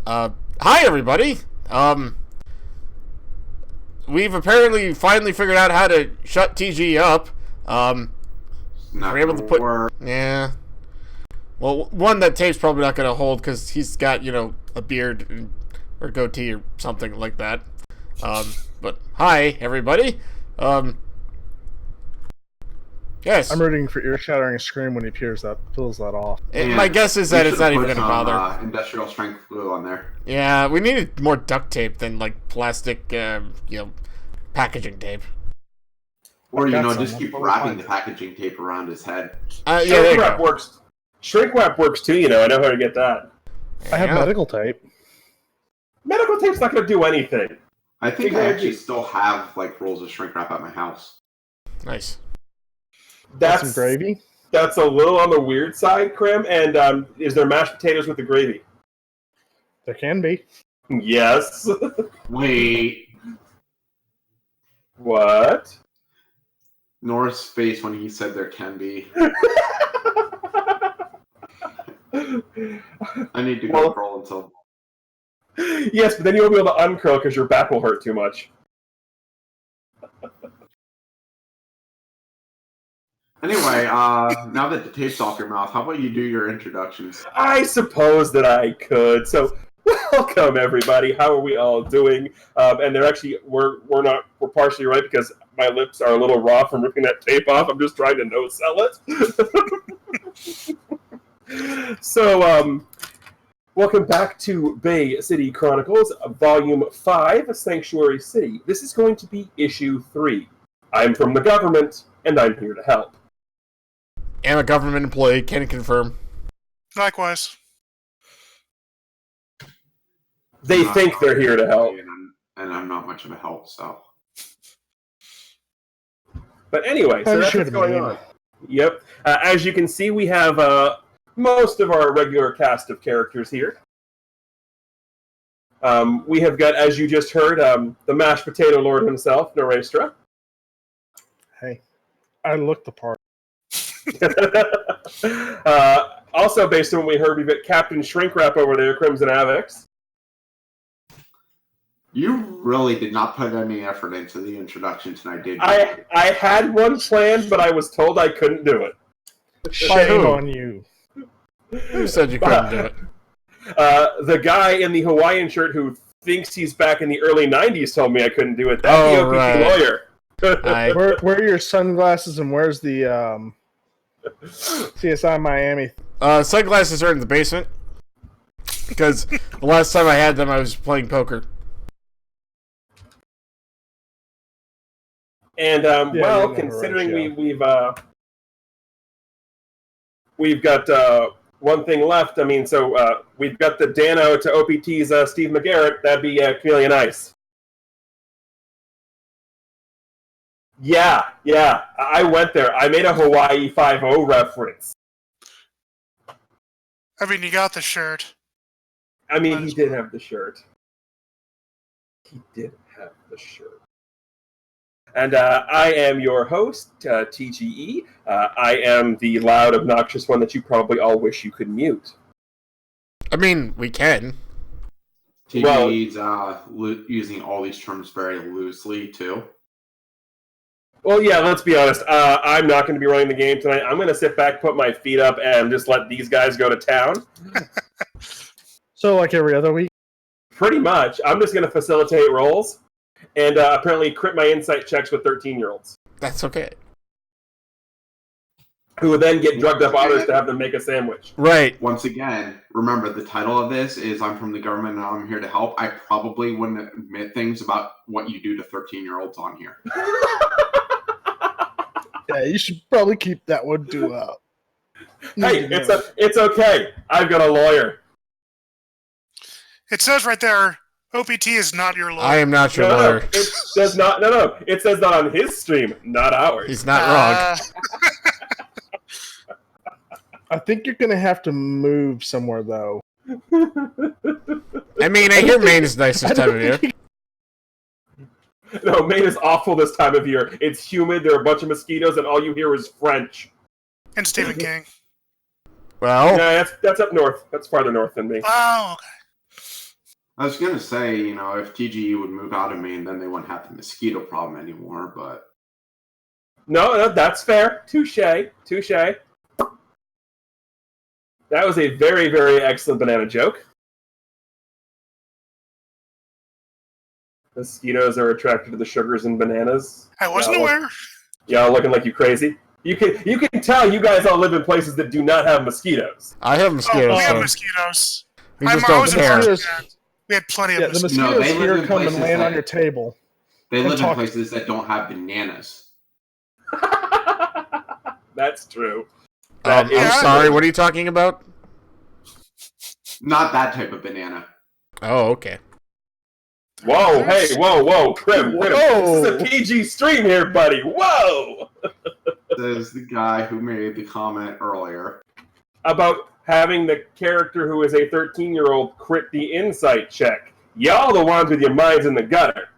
Hi everybody. We've apparently finally figured out how to shut TG up. Not we're able to put. work. Yeah. Well, one, that tape's probably not going to hold because he's got, a beard or goatee or something like that. But hi everybody. Yes. I'm rooting for ear-shattering scream when he pulls that off. My guess is that it's not even going to bother. Industrial strength glue on there. Yeah, we needed more duct tape than plastic, packaging tape. Or just keep wrapping the packaging tape around his head. Shrink wrap works. Shrink wrap works too. I know how to get that. I have medical tape. Medical tape's not going to do anything. I think I actually still have rolls of shrink wrap at my house. Nice. That's some gravy. That's a little on the weird side, Krim. And is there mashed potatoes with the gravy? There can be. Yes. Wait. What? North's face when he said there can be. I need to go curl until. Yes, but then you won't be able to uncurl because your back will hurt too much. Anyway, now that the tape's off your mouth, how about you do your introductions? I suppose that I could. So, welcome everybody. How are we all doing? And they're actually we're partially right because my lips are a little raw from ripping that tape off. I'm just trying to no-sell it. So, welcome back to Bay City Chronicles, Volume 5, Sanctuary City. This is going to be Issue 3. I'm from the government, and I'm here to help. I'm a government employee, can confirm. Likewise. They think they're here to help. And I'm not much of a help, so. But anyway, so that's what's going on. Yep. As you can see, we have most of our regular cast of characters here. We have got, as you just heard, the mashed potato lord himself, Norestra. Hey, I look the part. Also, based on what we heard, we've got Captain Shrinkwrap over there, Crimson Avex. You really did not put any effort into the introduction tonight, did you? I had one planned, but I was told I couldn't do it. Shame on you. Who said you couldn't do it? The guy in the Hawaiian shirt who thinks he's back in the early 90s told me I couldn't do it. That's the OPT lawyer. Where are your sunglasses and where's the CSI Miami? Sunglasses are in the basement. Because the last time I had them, I was playing poker. And, considering we've got one thing left, we've got the Dano to OPT's Steve McGarrett, that'd be Chameleon Ice. Yeah, I went there. I made a Hawaii 5-0 reference. I mean, you got the shirt. I mean, he did have the shirt. And I am your host, TGE. I am the loud, obnoxious one that you probably all wish you could mute. I mean, we can. TGE's using all these terms very loosely, too. Well, yeah, let's be honest. I'm not going to be running the game tonight. I'm going to sit back, put my feet up, and just let these guys go to town. So, like every other week? Pretty much. I'm just going to facilitate rolls, and apparently crit my insight checks with 13-year-olds. That's okay. Who would then get drugged up others to have them make a sandwich. Right. Once again, remember, the title of this is I'm from the government and I'm here to help. I probably wouldn't admit things about what you do to 13-year-olds on here. Yeah, you should probably keep that one to Hey, it's okay. I've got a lawyer. It says right there, OPT is not your lawyer. I am not your lawyer. No, it does not. No. It says that on his stream, not ours. He's not wrong. I think you're going to have to move somewhere, though. I mean, I hear Maine is nice this time of year. No, Maine is awful this time of year. It's humid, there are a bunch of mosquitoes, and all you hear is French. And Stephen King. Well... Yeah, that's up north. That's farther north than me. Oh, okay. I was gonna say, if TGE would move out of Maine, then they wouldn't have the mosquito problem anymore. But No, that's fair. Touche. That was a very, very excellent banana joke. Mosquitoes are attracted to the sugars in bananas. I wasn't aware. Y'all looking like you crazy. You can tell you guys all live in places that do not have mosquitoes. I have Oh, mosquitoes. we have so mosquitoes. we just I don't was care. informed that we had plenty of Yeah, the mosquitoes. No, mosquitoes they live here in come and places land on that- your table. they And live in talk- places that don't have bananas. That's true. I'm Yeah. sorry. What are you talking about? Not that type of banana. Oh, okay. Whoa, hey, whoa, Prim. Whoa. This is a PG stream here, buddy. Whoa! Says the guy who made the comment earlier. About having the character who is a 13-year-old crit the insight check. Y'all the ones with your minds in the gutter.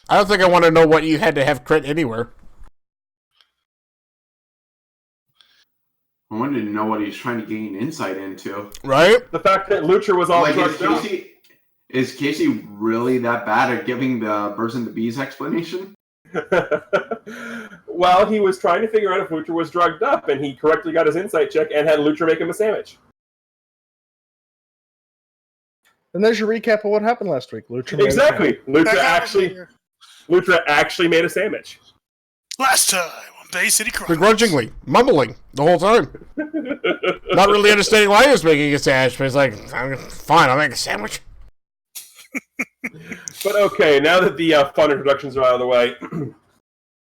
I don't think I want to know what you had to have crit anywhere. I wanted to know what he's trying to gain insight into. Right? The fact that Lutra was all Like, drugged up. is Casey really that bad at giving the birds and the bees explanation? Well, he was trying to figure out if Lutra was drugged up, and he correctly got his insight check and had Lutra make him a sandwich. And there's your recap of what happened last week. Lutra made Exactly. Lutra That actually made a sandwich. Last time on Bay City Chronicles. Begrudgingly, mumbling the whole time. Not really understanding why he was making a sandwich, but he's like, fine, I'll make a sandwich. But okay, now that the fun introductions are out of the way,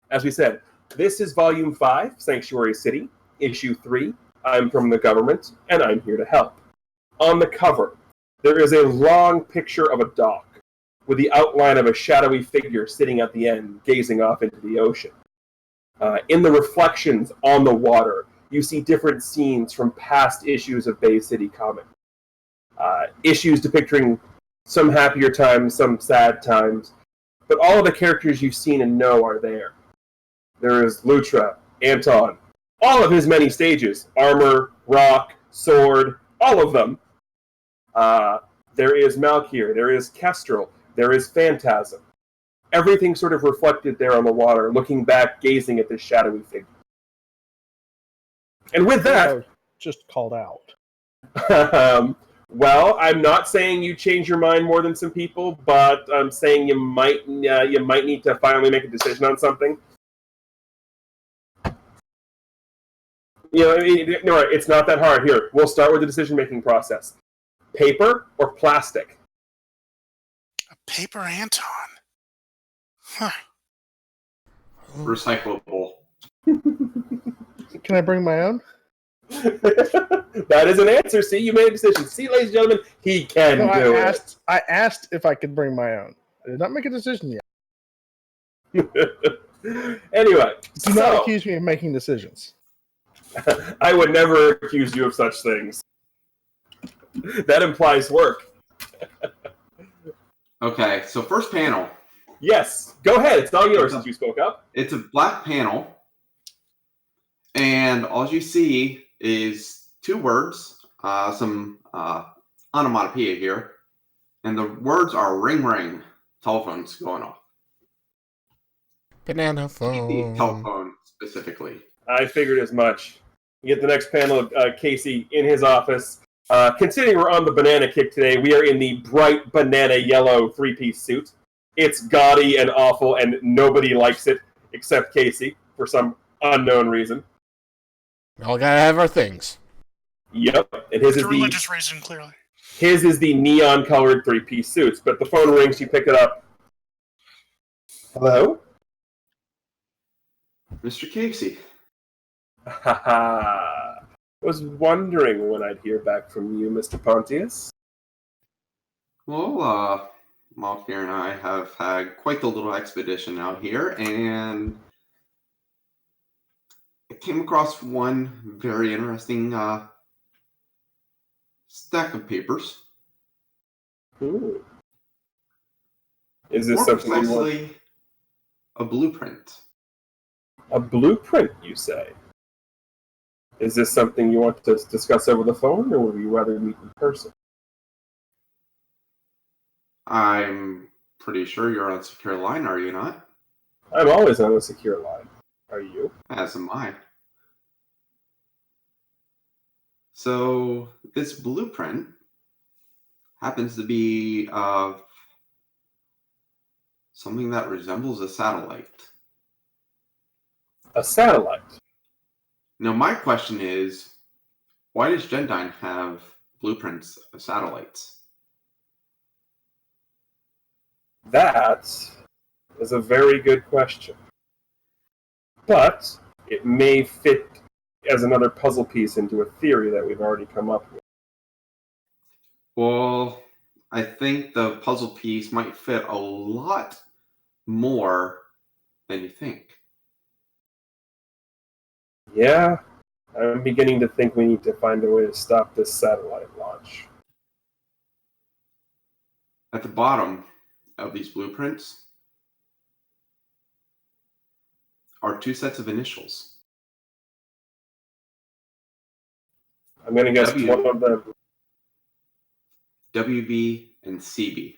as we said, this is Volume 5, Sanctuary City, Issue 3. I'm from the government, and I'm here to help. On the cover, there is a long picture of a dock, with the outline of a shadowy figure sitting at the end, gazing off into the ocean. In the reflections on the water, you see different scenes from past issues of Bay City Comic. Issues depicting some happier times, some sad times, but all of the characters you've seen and know are there. There is Lutra, Anton, all of his many stages, armor, rock, sword, all of them. There is Malkier, there is Kestrel, there is Phantasm. Everything sort of reflected there on the water, looking back, gazing at this shadowy figure. And with that, just called out. well, I'm not saying you change your mind more than some people, but I'm saying you might need to finally make a decision on something. It's not that hard. Here, we'll start with the decision-making process. Paper or plastic? A paper Anton. Huh. Recyclable. Can I bring my own? That is an answer. See, you made a decision. See, ladies and gentlemen, he can do it. I asked if I could bring my own. I did not make a decision yet. Anyway, Do not accuse me of making decisions. I would never accuse you of such things. That implies work. Okay, so first panel. Yes, go ahead. It's all yours since you spoke up. It's a black panel, and all you see is two words, some onomatopoeia here, and the words are ring ring. Telephone's going off. Banana phone. Telephone specifically. I figured as much. You get the next panel of Casey in his office. Considering we're on the banana kick today, we are in the bright banana yellow three-piece suit. It's gaudy and awful, and nobody likes it except Casey for some unknown reason. We all gotta have our things. Yep, and his It's is a religious reason, clearly. his is the neon-colored three-piece suits. But the phone rings, you pick it up. Hello? Mr. Casey. Haha. Was wondering when I'd hear back from you, Mr. Pontius. Well, Malkier and I have had quite the little expedition out here, and I came across one very interesting stack of papers. Ooh. Is this More something you want? precisely, a blueprint. A blueprint, you say? Is this something you want to discuss over the phone, or would you rather meet in person? I'm pretty sure you're on secure line, are you not? I'm always on a secure line. Are you? As am I. So this blueprint happens to be something that resembles a satellite. A satellite. Now, my question is, why does Gendine have blueprints of satellites? That is a very good question. But it may fit as another puzzle piece into a theory that we've already come up with. Well, I think the puzzle piece might fit a lot more than you think. Yeah, I'm beginning to think we need to find a way to stop this satellite launch. At the bottom of these blueprints are two sets of initials. I'm going to guess one of them. WB and CB.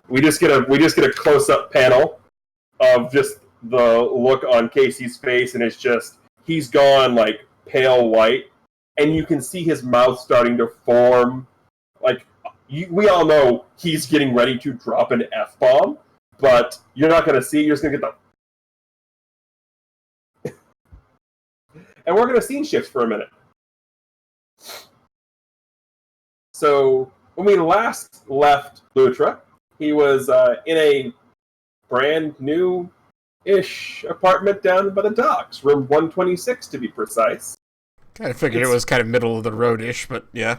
We just get a close-up panel of just the look on Casey's face, and it's just he's gone like pale white, and you can see his mouth starting to form. Like we all know he's getting ready to drop an F-bomb, but you're not going to see it. You're just going to get the. And we're going to scene shift for a minute. So when we last left Lutra, he was in a brand new-ish apartment down by the docks, room 126 to be precise. Kind of figured it was kind of middle of the road-ish, but yeah.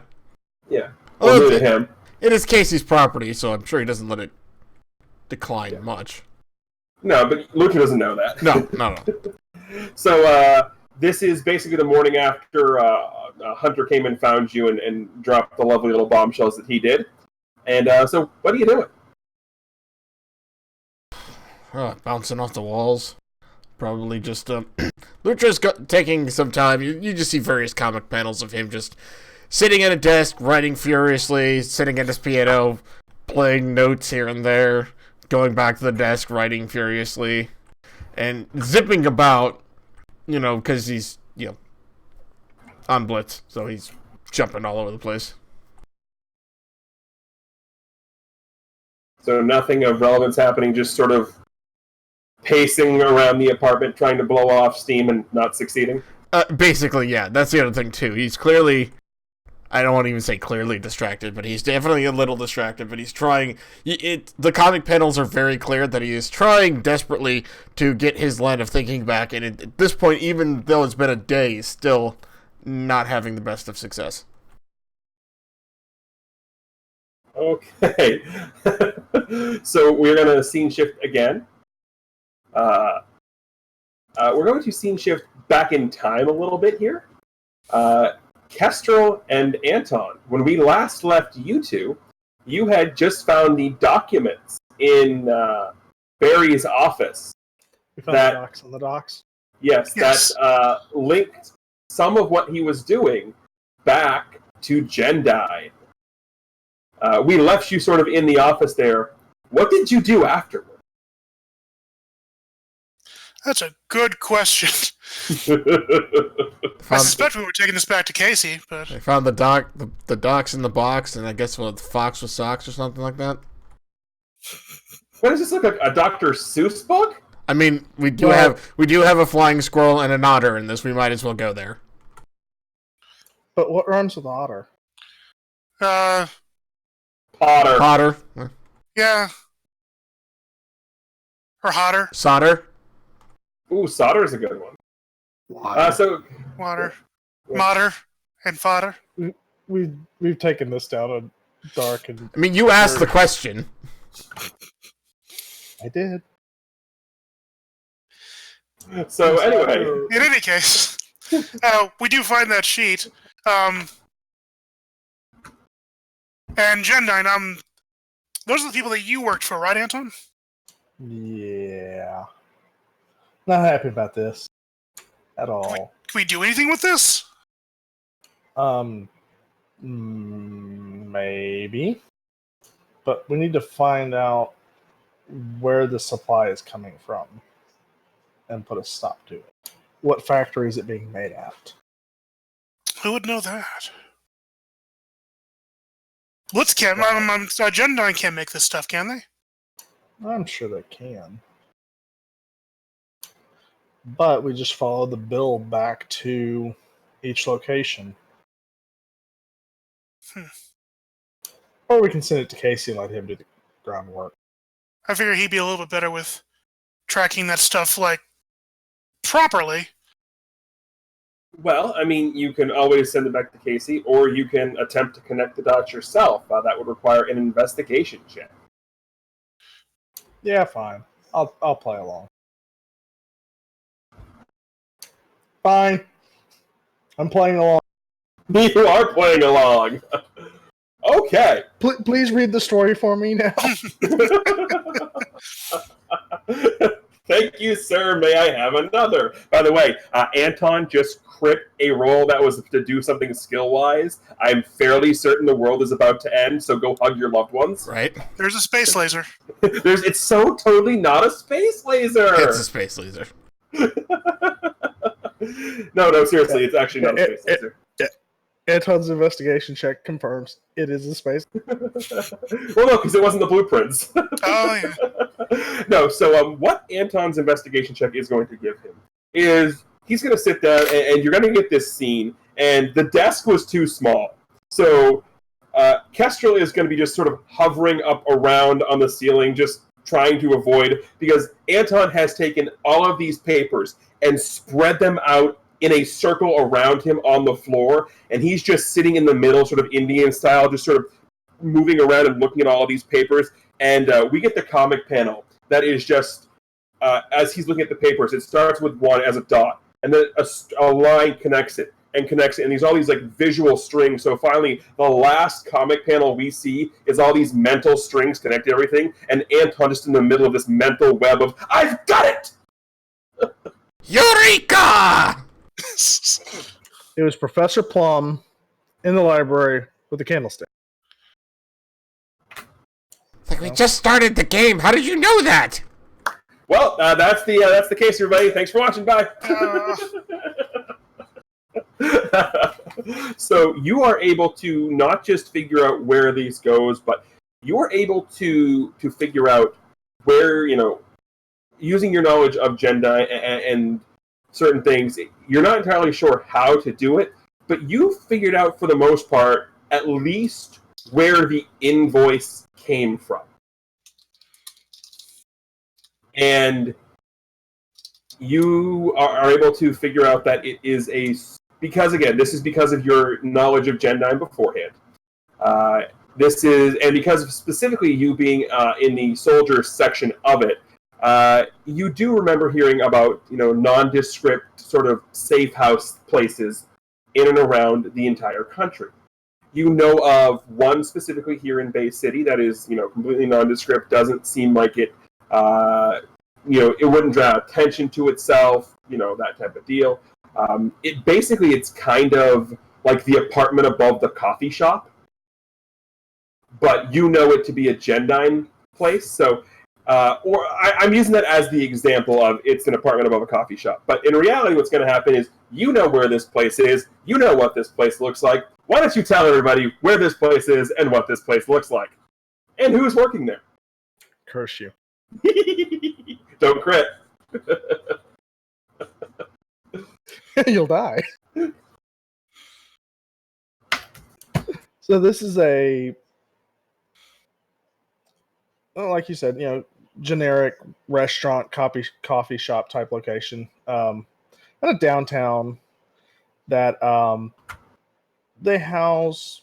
Yeah. Well, new to him. It is Casey's property, so I'm sure he doesn't let it decline much. No, but Lutra doesn't know that. No. So this is basically the morning after Hunter came and found you and dropped the lovely little bombshells that he did. And so what are you doing? Bouncing off the walls. Probably just, Lutra's taking some time. You just see various comic panels of him just sitting at a desk, writing furiously, sitting at his piano, playing notes here and there, going back to the desk, writing furiously, and zipping about, because he's, on Blitz, so he's jumping all over the place. So nothing of relevance happening, just sort of pacing around the apartment, trying to blow off steam and not succeeding? Basically, yeah. That's the other thing, too. He's clearly, I don't want to even say clearly distracted, but he's definitely a little distracted, but he's trying, the comic panels are very clear that he is trying desperately to get his line of thinking back, and at this point, even though it's been a day, he's still not having the best of success. Okay. So we're going to scene shift again. We're going to scene shift back in time a little bit here. Kestrel and Anton, when we last left you two, you had just found the documents in Barry's office. We found the docs on the docks. Yes, that linked some of what he was doing back to Gendine. We left you sort of in the office there. What did you do afterward? That's a good question. I suspect we were taking this back to Casey, but They found the docs in the box, and I guess Fox with socks or something like that. What does this look like? A Dr. Seuss book? I mean, we do have a flying squirrel and an otter in this. We might as well go there. But what rhymes with otter? Potter. Yeah. Or hotter. Solder. Ooh, solder is a good one. Water. Mater. And fodder. We've taken this down a dark and... I mean, you asked the question. I did. So anyway, In any case, we do find that sheet. And Gendine, those are the people that you worked for, right, Anton? Yeah. Not happy about this at all. Can we do anything with this? Maybe. But we need to find out where the supply is coming from and put a stop to it. What factory is it being made at? Who would know that? Blitz can't. Jedi can't make this stuff, can they? I'm sure they can. But we just follow the bill back to each location. Or we can send it to Casey and let him do the groundwork. I figure he'd be a little bit better with tracking that stuff, properly. Well, I mean, you can always send it back to Casey, or you can attempt to connect the dots yourself. That would require an investigation check. Yeah, fine. I'll play along. Fine. I'm playing along. You are playing along. Okay. Please read the story for me now. Thank you, sir. May I have another? By the way, Anton just crit a roll that was to do something skill-wise. I'm fairly certain the world is about to end, so go hug your loved ones. Right? There's a space laser. It's so totally not a space laser. It's a space laser. No, seriously, it's actually not a space laser. Anton's investigation check confirms it is a space. Well, no, because it wasn't the blueprints. Oh, yeah. No, so what Anton's investigation check is going to give him is he's going to sit down, and you're going to get this scene, and the desk was too small. So Kestrel is going to be just sort of hovering up around on the ceiling, just trying to avoid, because Anton has taken all of these papers and spread them out in a circle around him on the floor, and he's just sitting in the middle, sort of Indian style, just sort of moving around and looking at all of these papers. And we get the comic panel that is just, as he's looking at the papers, it starts with one as a dot, and then a line connects it, and there's all these visual strings. So finally, the last comic panel we see is all these mental strings connect to everything, and Anton just in the middle of this mental web of, I've got it! Eureka! It was Professor Plum in the library with a candlestick. We just started the game. How did you know that? Well, that's the case, everybody. Thanks for watching. Bye. So you are able to not just figure out where these goes, but you are able to figure out where, using your knowledge of Jedi and certain things, you're not entirely sure how to do it, but you figured out, for the most part, at least where the invoice came from. And you are able to figure out that it is because of your knowledge of Gen 9 beforehand. And because of specifically you being in the soldier section of it, you do remember hearing about, nondescript sort of safe house places in and around the entire country. You know of one specifically here in Bay City that is, completely nondescript, doesn't seem like it, it wouldn't draw attention to itself, that type of deal. It's kind of like the apartment above the coffee shop, but you know it to be a Gen 9 place, so I'm using that as the example of it's an apartment above a coffee shop. But in reality, what's going to happen is you know where this place is. You know what this place looks like. Why don't you tell everybody where this place is and what this place looks like? And who's working there? Curse you. Don't crit. You'll die. So this is like you said, generic restaurant, coffee shop type location. Kind of downtown that they house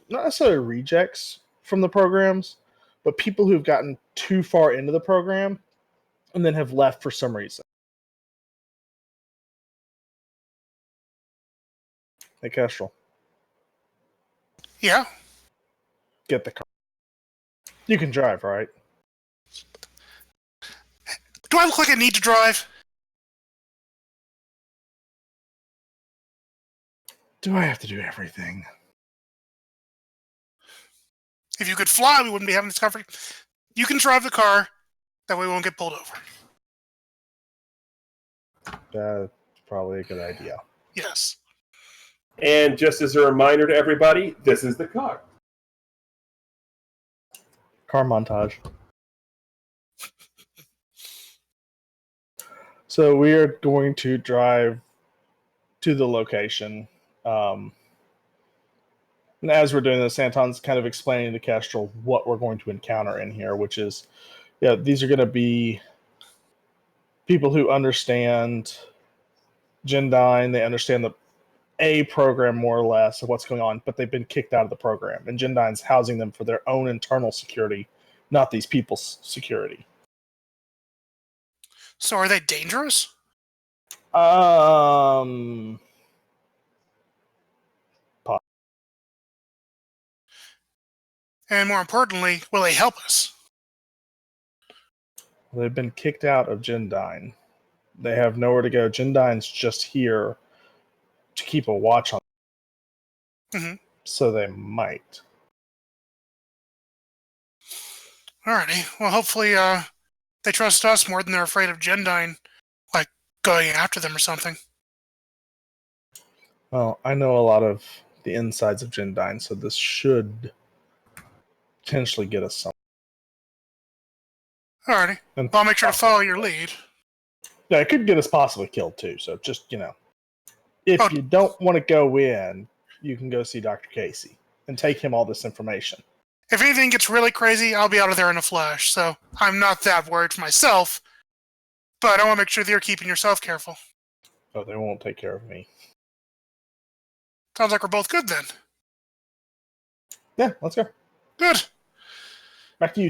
not necessarily rejects from the programs, but people who've gotten too far into the program and then have left for some reason. Hey, Kestrel. Yeah. Get the car. You can drive, right? Do I look like I need to drive? Do I have to do everything? If you could fly, we wouldn't be having this conversation. You can drive the car. That way we won't get pulled over. That's probably a good idea. Yes. And just as a reminder to everybody, this is the car. Car montage. So we are going to drive to the location. And as we're doing this, Anton's kind of explaining to Kestrel what we're going to encounter in here, which is, these are going to be people who understand Gendine. They understand the A program more or less of what's going on, but they've been kicked out of the program. And Gendine's housing them for their own internal security, not these people's security. So are they dangerous? And more importantly, will they help us? They've been kicked out of Gendine. They have nowhere to go. Gendine's just here to keep a watch on them. Mm-hmm. So they might. Alrighty. Well, hopefully they trust us more than they're afraid of Gendine, like going after them or something. Well, I know a lot of the insides of Gendine, so this should potentially get us some. Alrighty. And Well, I'll make sure to follow your lead. Yeah, it could get us possibly killed too. So just, if you don't want to go in, you can go see Dr. Casey and take him all this information. If anything gets really crazy, I'll be out of there in a flash, so I'm not that worried for myself, but I want to make sure that you're keeping yourself careful. Oh, they won't take care of me. Sounds like we're both good then. Yeah, let's go. Good. Back to you.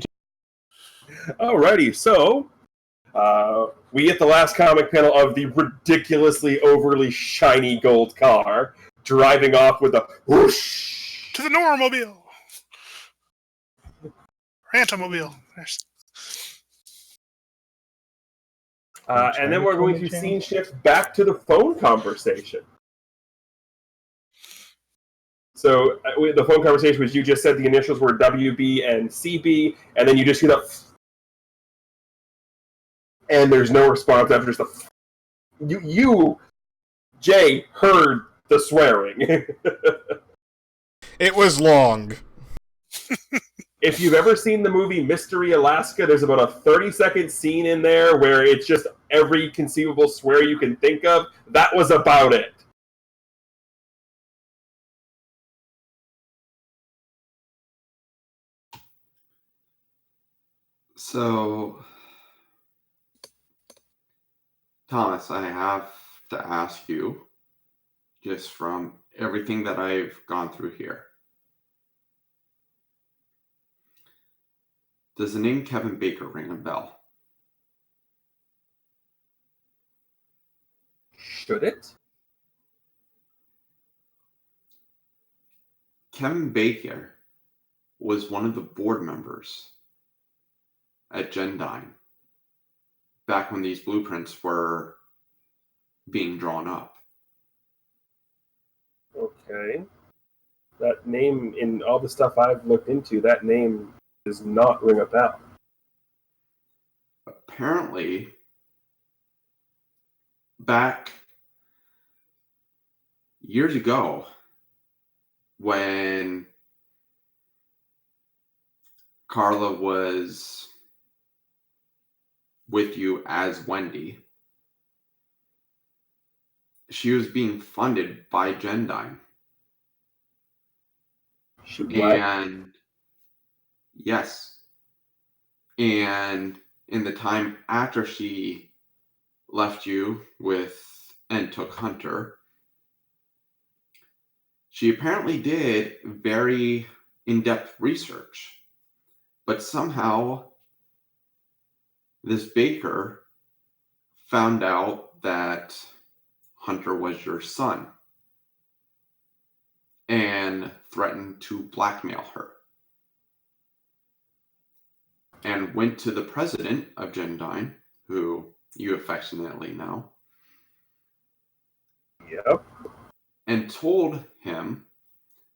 Alrighty, so we get the last comic panel of the ridiculously overly shiny gold car driving off with a whoosh To the Normobile. Antomobile. and then we're going to scene shift back to the phone conversation. So the phone conversation was, you just said the initials were WB and CB, and then you just hear that, and there's no response after just the. You, Jay, heard the swearing. It was long. If you've ever seen the movie Mystery Alaska, there's about a 30-second scene in there where it's just every conceivable swear you can think of. That was about it. So, Thomas, I have to ask you, just from everything that I've gone through here, does the name Kevin Baker ring a bell? Should it? Kevin Baker was one of the board members at Gendine back when these blueprints were being drawn up. Okay. That name, in all the stuff I've looked into, that name does not ring a bell. Apparently, back years ago, when Carla was with you as Wendy, she was being funded by Gendine. And yes. And in the time after she left you with and took Hunter, she apparently did very in-depth research. But somehow this Baker found out that Hunter was your son and threatened to blackmail her, and went to the president of Gendine, who you affectionately know, Yep. and told him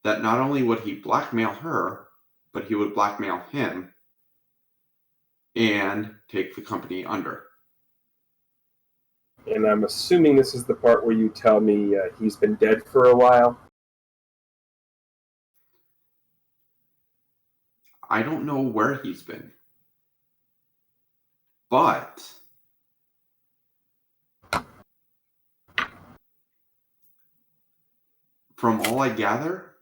that not only would he blackmail her, but he would blackmail him and take the company under. And I'm assuming this is the part where you tell me he's been dead for a while. I don't know where he's been, but from all I gather,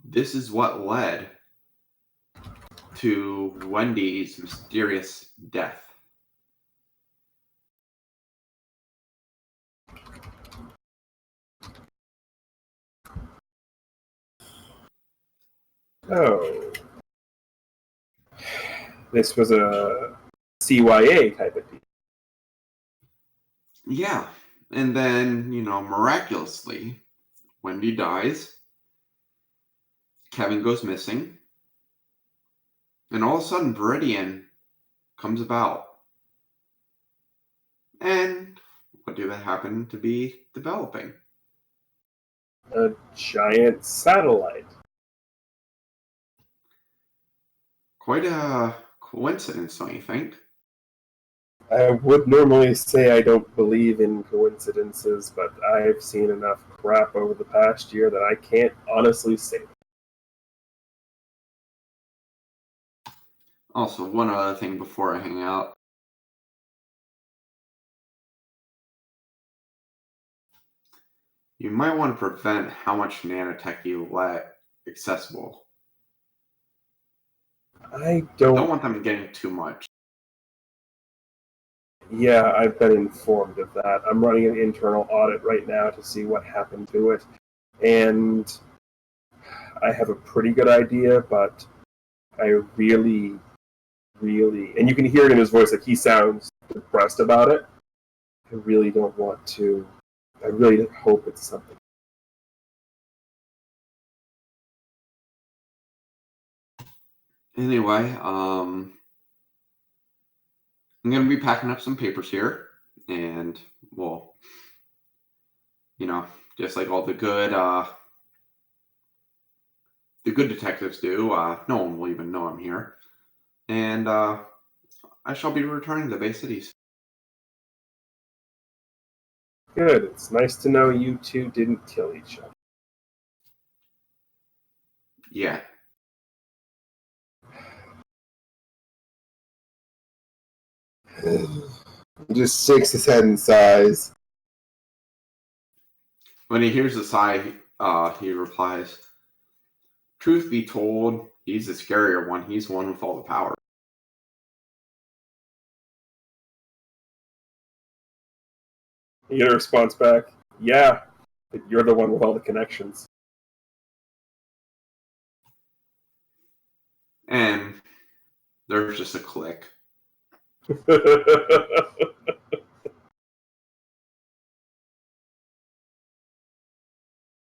this is what led to Wendy's mysterious death. Oh. This was a CYA type of deal. Yeah. And then, miraculously, Wendy dies. Kevin goes missing. And all of a sudden, Viridian comes about. And what do they happen to be developing? A giant satellite. Quite a coincidence, don't you think? I would normally say I don't believe in coincidences, but I've seen enough crap over the past year that I can't honestly say that. Also, one other thing before I hang out. You might want to prevent how much nanotech you let accessible. I Don't don't... want them getting too much. Yeah, I've been informed of that. I'm running an internal audit right now to see what happened to it. And I have a pretty good idea, but I really, and you can hear it in his voice, like he sounds depressed about it. I really don't want to. I really hope it's something. Anyway, I'm going to be packing up some papers here. And, well, just like all the good detectives do, no one will even know I'm here. And I shall be returning to Bay Cities. Good. It's nice to know you two didn't kill each other. Yeah. He just shakes his head and sighs. When he hears the sigh, he replies, "Truth be told, he's the scarier one. He's the one with all the power." You get a response back, "Yeah, but you're the one with all the connections." And there's just a click.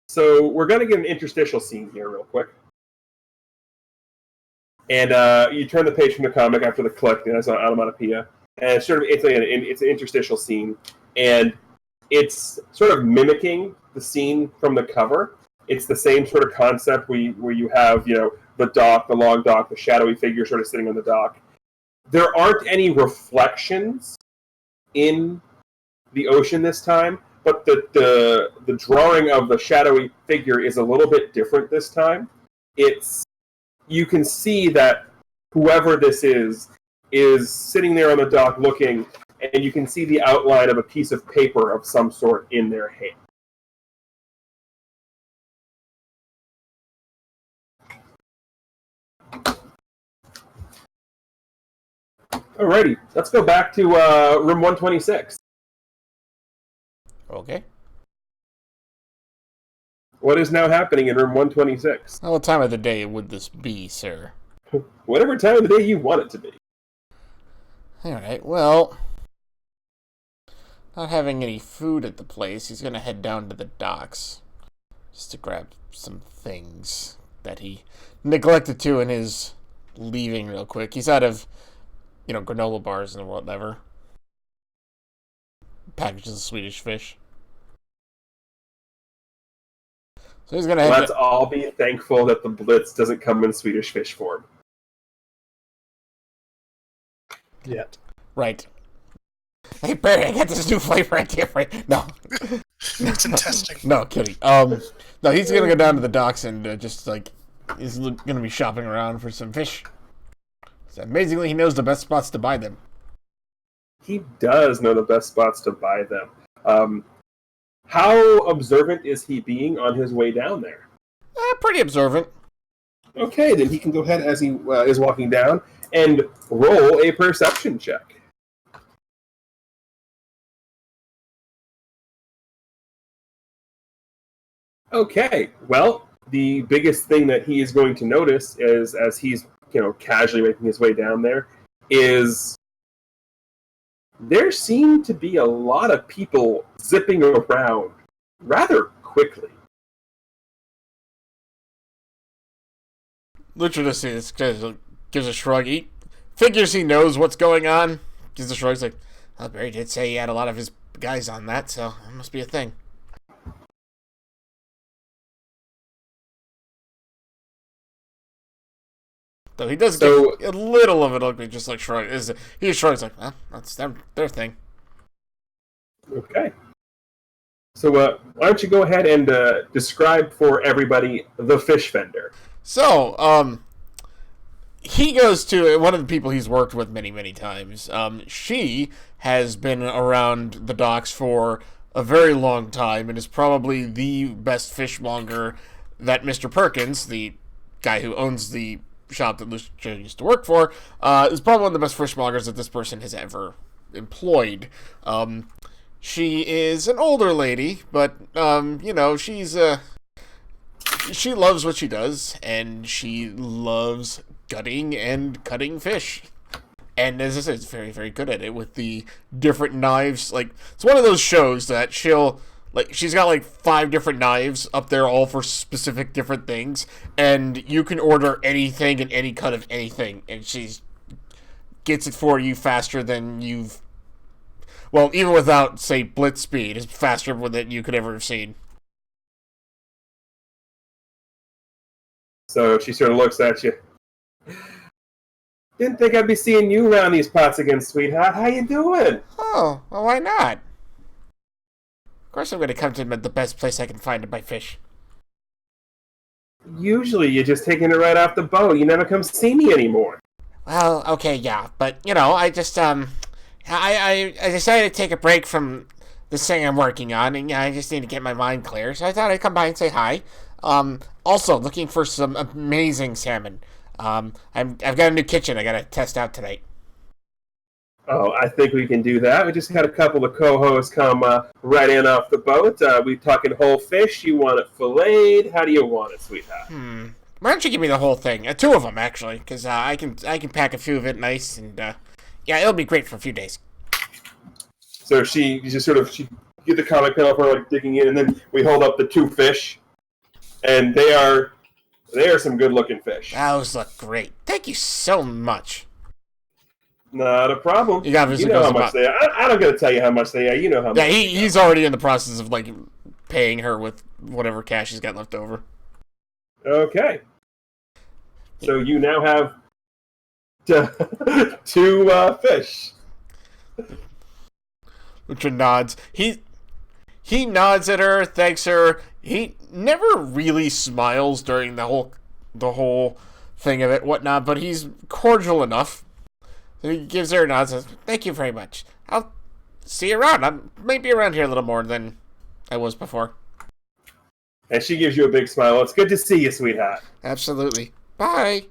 So we're going to get an interstitial scene here real quick. And you turn the page from the comic after the click, and it's an onomatopoeia. And it's an interstitial scene. And it's sort of mimicking the scene from the cover. It's the same sort of concept where you have, the dock, the long dock, the shadowy figure sort of sitting on the dock. There aren't any reflections in the ocean this time, but the drawing of the shadowy figure is a little bit different this time. You can see that whoever this is sitting there on the dock looking, and you can see the outline of a piece of paper of some sort in their hand. Alrighty, let's go back to room 126. Okay. What is now happening in room 126? Well, what time of the day would this be, sir? Whatever time of the day you want it to be. Alright, well, not having any food at the place, he's going to head down to the docks just to grab some things that he neglected to in his leaving real quick. He's out of granola bars and whatever. Packages of Swedish fish. So he's gonna Let's all be thankful that the Blitz doesn't come in Swedish fish form. Yet. Right. Hey Barry, I got this new flavor idea for you. No. It's in testing. No, kidding. No, he's gonna go down to the docks and he's gonna be shopping around for some fish. So amazingly, he knows the best spots to buy them. He does know the best spots to buy them. How observant is he being on his way down there? Pretty observant. Okay, then he can go ahead as he is walking down and roll a perception check. Okay, well, the biggest thing that he is going to notice is, as he's casually making his way down there, is there seem to be a lot of people zipping around rather quickly. Lutra just sees this, gives a shrug. He figures he knows what's going on. Gives a shrug. He's like, well, Barry did say he had a lot of his guys on that, so it must be a thing. Though he does give a little of it look just like shrug. He shrugs like, well, that's their thing. Okay. So why don't you go ahead and describe for everybody the fish vendor? So, he goes to one of the people he's worked with many, many times. She has been around the docks for a very long time and is probably the best fishmonger that Mr. Perkins, the guy who owns the shop that Lutra used to work for, is probably one of the best fishmongers that this person has ever employed. She is an older lady, but, she loves what she does, and she loves gutting and cutting fish. And as I said, it's very, very good at it with the different knives. Like, it's one of those shows that she's got 5 different knives up there, all for specific different things, and you can order anything and any cut of anything, and she gets it for you faster than even without, say, Blitz speed, it's faster than you could ever have seen. So she sort of looks at you. Didn't think I'd be seeing you around these parts again, sweetheart. How you doing? Oh, well, why not? Of course I'm going to come to the best place I can find to buy fish. Usually you're just taking it right off the boat. You never come see me anymore. Well, okay, yeah, but, I just, I decided to take a break from this thing I'm working on, and I just need to get my mind clear, so I thought I'd come by and say hi. Also, looking for some amazing salmon. I've got a new kitchen I gotta test out tonight. Oh, I think we can do that. We just had a couple of co-hosts come right in off the boat. We talking whole fish. You want it filleted? How do you want it, sweetheart? Why don't you give me the whole thing? 2 of them, actually, because I can pack a few of it nice, and it'll be great for a few days. So she get the comic panel for digging in, and then we hold up the 2 fish, and they are some good looking fish. Those look great. Thank you so much. Not a problem. You know how much they are. I don't gotta tell you how much they are. You know how much. Yeah, he's already in the process of paying her with whatever cash he's got left over. Okay. So you now have 2 fish. Lutra nods. He nods at her, thanks her. He never really smiles during the whole thing of it, whatnot, but he's cordial enough. So he gives her a nod and says, thank you very much. I'll see you around. I may be around here a little more than I was before. And she gives you a big smile. It's good to see you, sweetheart. Absolutely. Bye.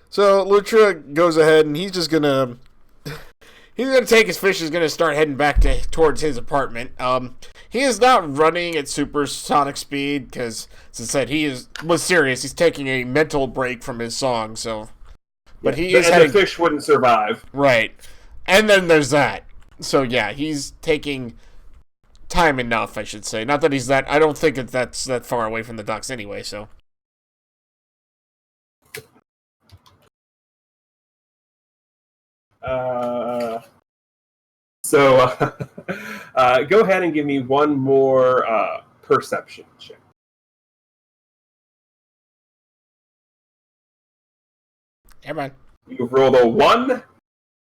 So Lutra goes ahead and he's gonna take his fish. He's gonna start heading back towards his apartment. He is not running at supersonic speed because, as I said, was serious. He's taking a mental break from his song. So, but the fish wouldn't survive. Right, and then there's that. So yeah, he's taking time enough, I should say. Not that he's that. I don't think that's that far away from the docks anyway. So. Go ahead and give me one more perception check. Come on. You've rolled a 1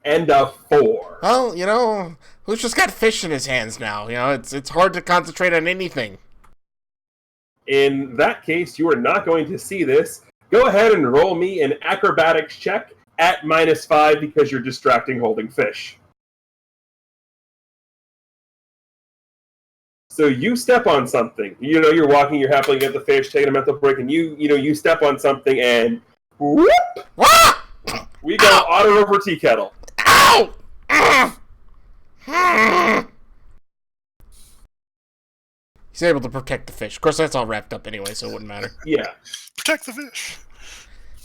and a 4. Well, who's just got fish in his hands now? It's hard to concentrate on anything. In that case, you are not going to see this. Go ahead and roll me an acrobatics check at -5 because you're distracting holding fish. So you step on something. You're walking, you're happily get the fish, taking a mental break, and you step on something, and whoop! Ah! We go auto over tea kettle. Ow! He's able to protect the fish. Of course, that's all wrapped up anyway, so it wouldn't matter. Yeah. Protect the fish.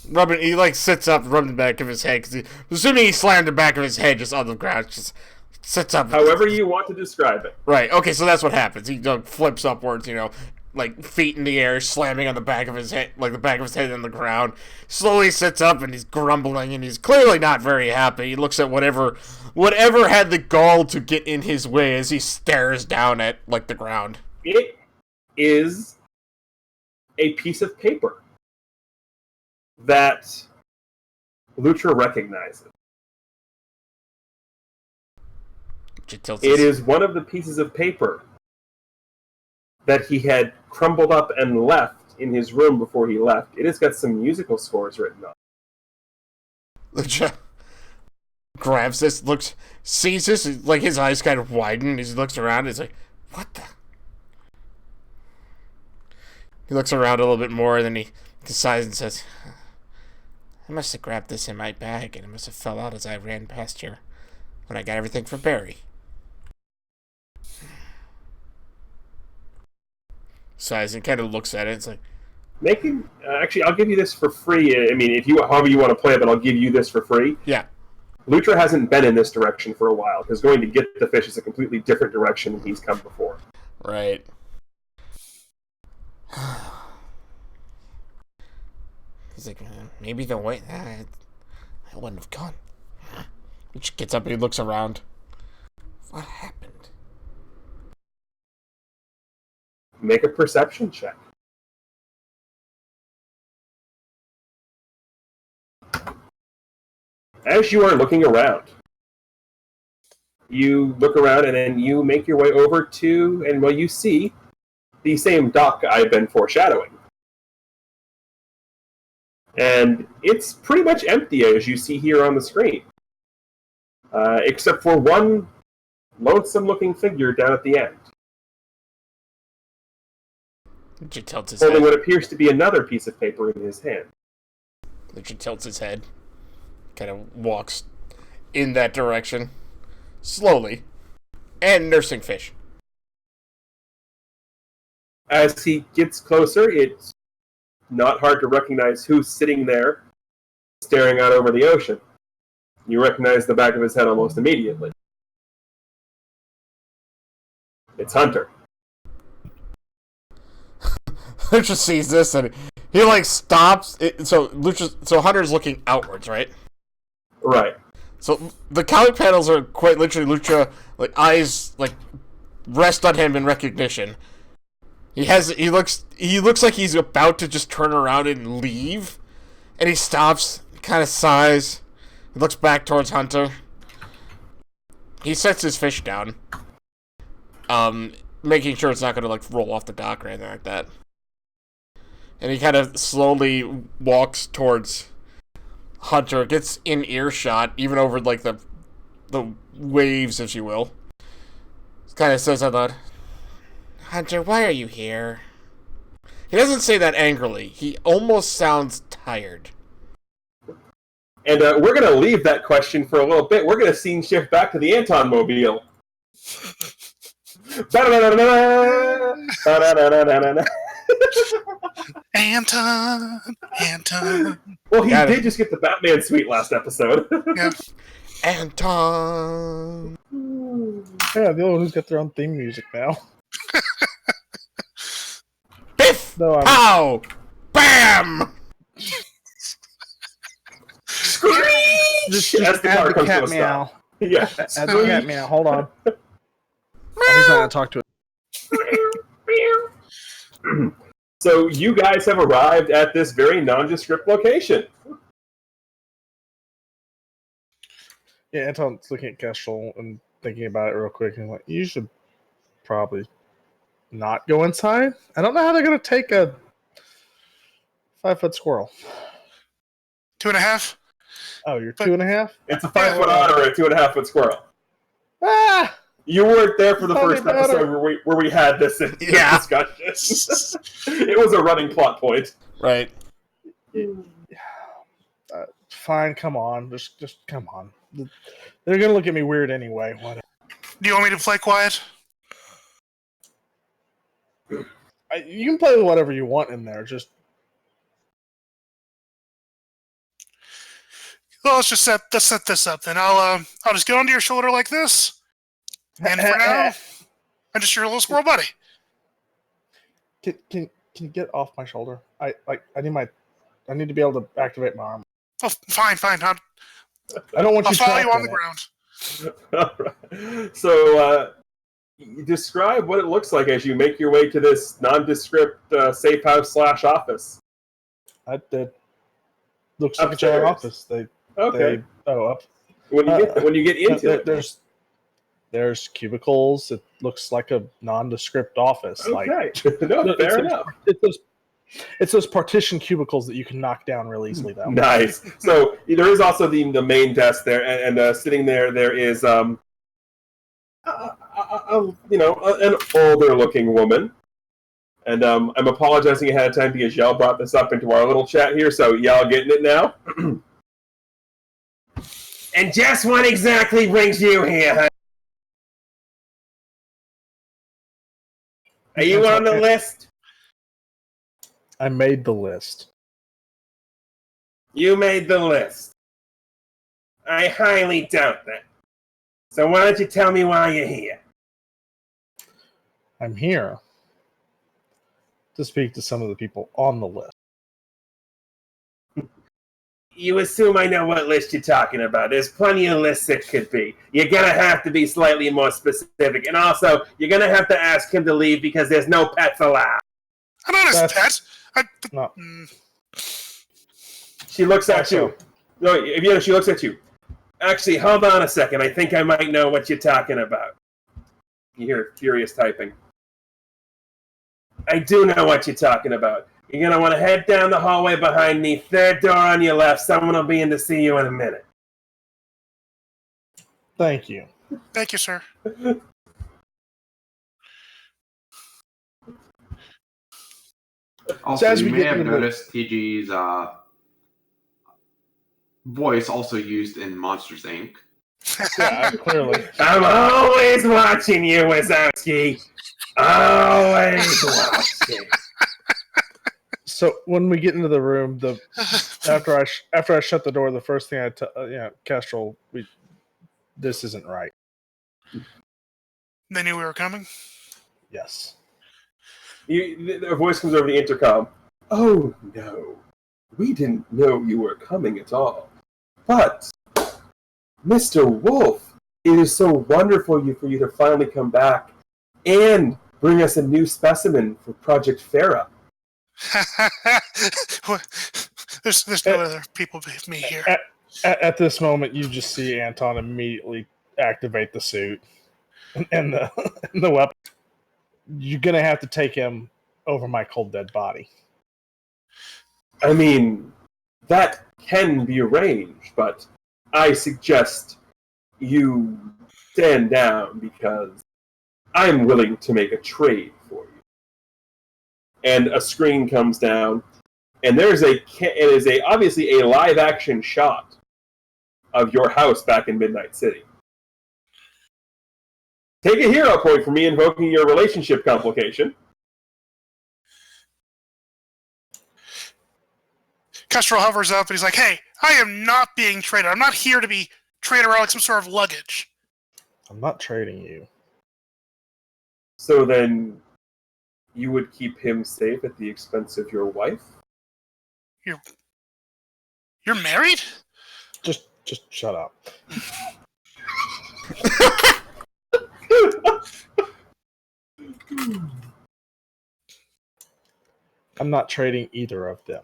He sits up, rubs the back of his head, because assuming he slammed the back of his head just on the ground, just sits up. However you want to describe it. Right, okay, so that's what happens. He flips upwards, feet in the air, slamming on the back of his head, the back of his head on the ground. Slowly sits up, and he's grumbling, and he's clearly not very happy. He looks at whatever had the gall to get in his way as he stares down at, the ground. It is a piece of paper that Lutra recognizes. It is one of the pieces of paper that he had crumbled up and left in his room before he left. It has got some musical scores written on it. Lutra grabs this, sees this, his eyes kind of widen, he looks around, he's like, what the? He looks around a little bit more, and then he decides and says, I must have grabbed this in my bag, and it must have fell out as I ran past here when I got everything for Barry. Sighs and kind of looks at it, it's like, actually, I'll give you this for free. I mean, however you want to play it, but I'll give you this for free. Yeah. Lutra hasn't been in this direction for a while, because going to get the fish is a completely different direction than he's come before. Right. He's like, maybe the way I wouldn't have gone. He gets up and he looks around. What happened? Make a perception check. As you are looking around, you look around and then you make your way over to, and you see the same dock I've been foreshadowing. And it's pretty much empty, as you see here on the screen. Except for one lonesome-looking figure down at the end. Lucha tilts his holding head. what appears to be another piece of paper in his hand. Lucha tilts his head. Kind of walks in that direction. Slowly. And nursing fish. As he gets closer, it's not hard to recognize who's sitting there, staring out over the ocean. You recognize the back of his head almost immediately. It's Hunter. Lucha sees this and he stops. So Hunter's looking outwards, right? Right. So the comic panels are quite literally Lucha eyes rest on him in recognition. He looks like he's about to just turn around and leave, and he stops, kind of sighs, he looks back towards Hunter. He sets his fish down, making sure it's not gonna roll off the dock or anything like that. And he kind of slowly walks towards Hunter, gets in earshot, even over the waves, if you will. Kind of says out loud, Hunter, why are you here? He doesn't say that angrily. He almost sounds tired. And we're going to leave that question for a little bit. We're going to scene shift back to the Anton mobile. Anton. Well, he did just get the Batman suite last episode. Yeah. Anton. Yeah, the old who's got their own theme music now. Biff! No, Pow! Bam! Screech! Just as the add car the comes to cat a meow. stop. Yeah. Add the cat meow. Hold on. Oh, he's not gonna talk to it. So you guys have arrived at this very nondescript location. Yeah, Anton's looking at Kestrel and thinking about it real quick, and like, you should probably not go inside. I don't know how they're gonna take a 5-foot squirrel. 2.5. Oh, you're 2.5? It's a 5-foot otter or a 2.5-foot squirrel. Ah! You weren't there for the Tell me first about episode where we had this discussion. It was a running plot point. Right. Fine, come on. Just come on. They're gonna look at me weird anyway. Whatever. Do you want me to play quiet? You can play with whatever you want in there. Just Well, let's set this up then. I'll just get onto your shoulder like this, and for now, I'm just your little squirrel buddy. Can you get off my shoulder? I need to be able to activate my arm. Oh, fine. I don't want I'll you follow you trapped on in the it. ground. Right. So, describe what it looks like as you make your way to this nondescript safe house / office. That looks like a Upstairs. giant office. Okay. Up. When you get into it, there's cubicles. It looks like a nondescript office. okay. No, fair enough. It's those partition cubicles that you can knock down real easily, though. Nice. So there is also the main desk there, and sitting there is an older-looking woman. And I'm apologizing ahead of time because y'all brought this up into our little chat here, so y'all getting it now? And just what exactly brings you here, honey? Are you on the list? I made the list. You made the list. I highly doubt that. So why don't you tell me why you're here? I'm here to speak to some of the people on the list. You assume I know what list you're talking about. There's plenty of lists it could be. You're going to have to be slightly more specific. And also, you're going to have to ask him to leave because there's no pets allowed. I'm not his pet. No. She looks at you. No, she looks at you. Actually, hold on a second. I think I might know what you're talking about. You hear furious typing. I do know what you're talking about. You're going to want to head down the hallway behind me, third door on your left. Someone will be in to see you in a minute. Thank you. Thank you, sir. Also, as you we may get have into the- noticed TG's voice also used in Monsters, Inc. Yeah, clearly. I'm always watching you, Wazowski. Always watching. So when we get into the room, after I shut the door, the first thing Kestrel, this isn't right. They knew we were coming. Yes. A voice comes over the intercom. Oh, no. We didn't know you were coming at all. But, Mr. Wolf, it is so wonderful for you to finally come back and bring us a new specimen for Project Farah. There's no other people but me here. At this moment, you just see Anton immediately activate the suit and the weapon. You're gonna have to take him over my cold dead body. I mean, that can be arranged, but I suggest you stand down because I'm willing to make a trade for you. And a screen comes down, and it is obviously a live action shot of your house back in Midnight City. Take a hero point for me invoking your relationship complication. Kestrel hovers up and he's like, "Hey, I am not being traded. I'm not here to be traded around like some sort of luggage." I'm not trading you. So then, you would keep him safe at the expense of your wife? You're married? Just shut up. I'm not trading either of them.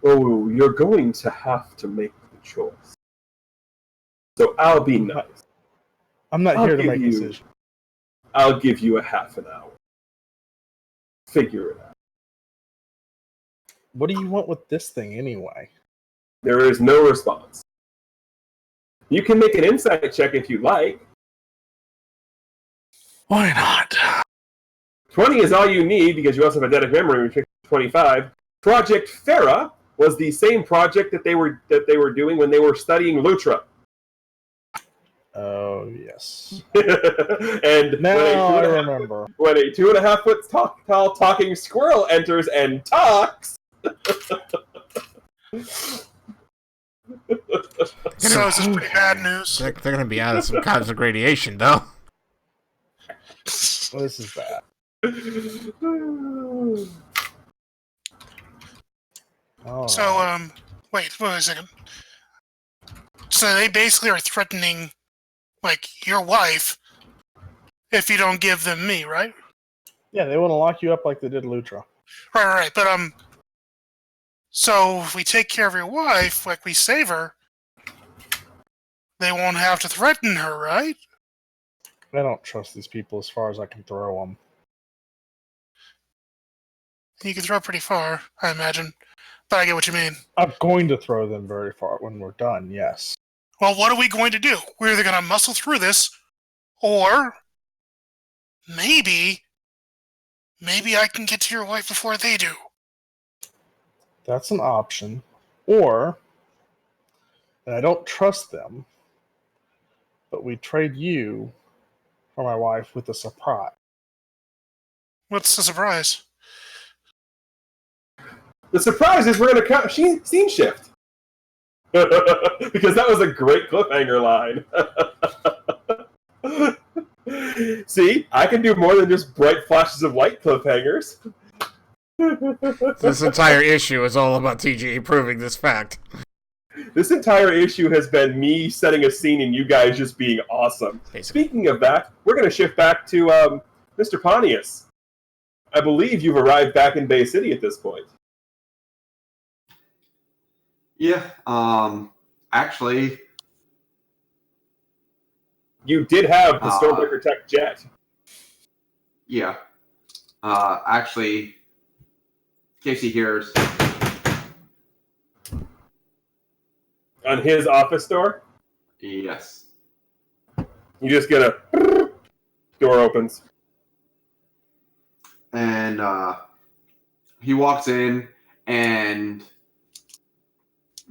Oh, you're going to have to make the choice. So I'll be nice. I'm not here to make a decision. I'll give you a half an hour. Figure it out. What do you want with this thing anyway? There is no response. You can make an insight check if you like. Why not? 20 is all you need because you also have eidetic memory, which makes 25. Project Farah was the same project that they were doing when they were studying Lutra. Oh, yes. And now I remember. When a 2.5 foot tall talking squirrel enters and talks. So is this pretty bad news? They're going to be out of some cosmic radiation, though. Well, this is bad. Oh. So, wait a second. So they basically are threatening, like, your wife if you don't give them me, right? Yeah, they want to lock you up like they did Lutra. Right. But, so if we take care of your wife, like we save her, they won't have to threaten her, right? I don't trust these people as far as I can throw them. You can throw pretty far, I imagine. But I get what you mean. I'm going to throw them very far when we're done, yes. Well, what are we going to do? We're either going to muscle through this, or maybe I can get to your wife before they do. That's an option. Or, and I don't trust them, but we trade you for my wife with a surprise. What's the surprise? The surprise is we're going to count scene shift. Because that was a great cliffhanger line. See, I can do more than just bright flashes of light cliffhangers. This entire issue is all about TGA proving this fact. This entire issue has been me setting a scene and you guys just being awesome. Basically. Speaking of that, we're going to shift back to Mr. Pontius. I believe you've arrived back in Bay City at this point. Yeah, actually... You did have the Stormbreaker Tech jet. Yeah. Actually, Casey hears... On his office door? Yes. You just get a... Door opens. And he walks in and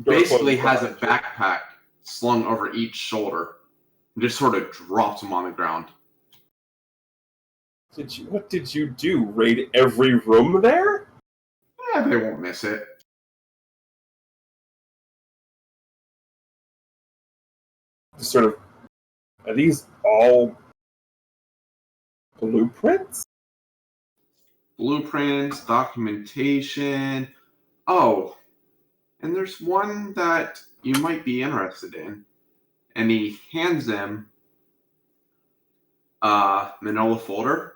basically has a backpack slung over each shoulder and just sort of drops him on the ground. What did you do? Raid every room there? Yeah, they won't miss it. Sort of... Are these all... blueprints? Blueprints, documentation. Oh, and there's one that you might be interested in. And he hands them a manila folder.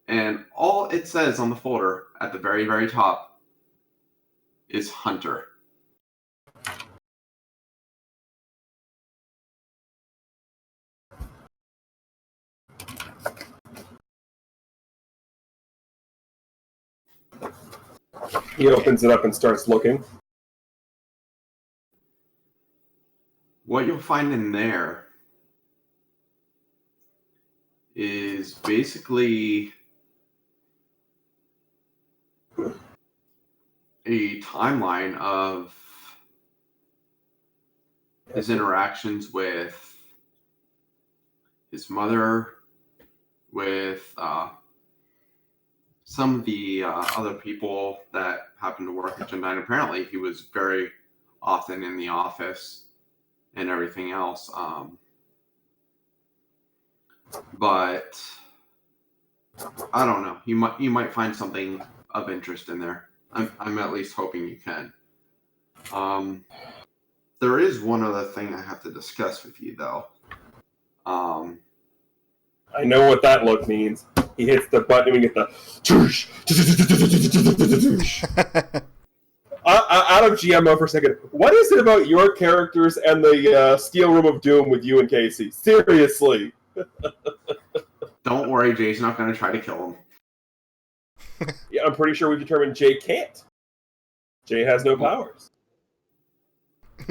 And all it says on the folder at the very, very top is Hunter. He opens it up and starts looking. What you'll find in there is basically a timeline of his interactions with his mother, with some of the other people that happened to work at Gen 9. Apparently, he was very often in the office and everything else. But I don't know. You might find something of interest in there. I'm at least hoping you can. There is one other thing I have to discuss with you, though. I know what that look means. He hits the button and we get the... Out of GMO for a second, what is it about your characters and the Steel Room of Doom with you and Casey? Seriously. Don't worry, Jay's not going to try to kill him. Yeah, I'm pretty sure we've determined Jay can't. Jay has no powers.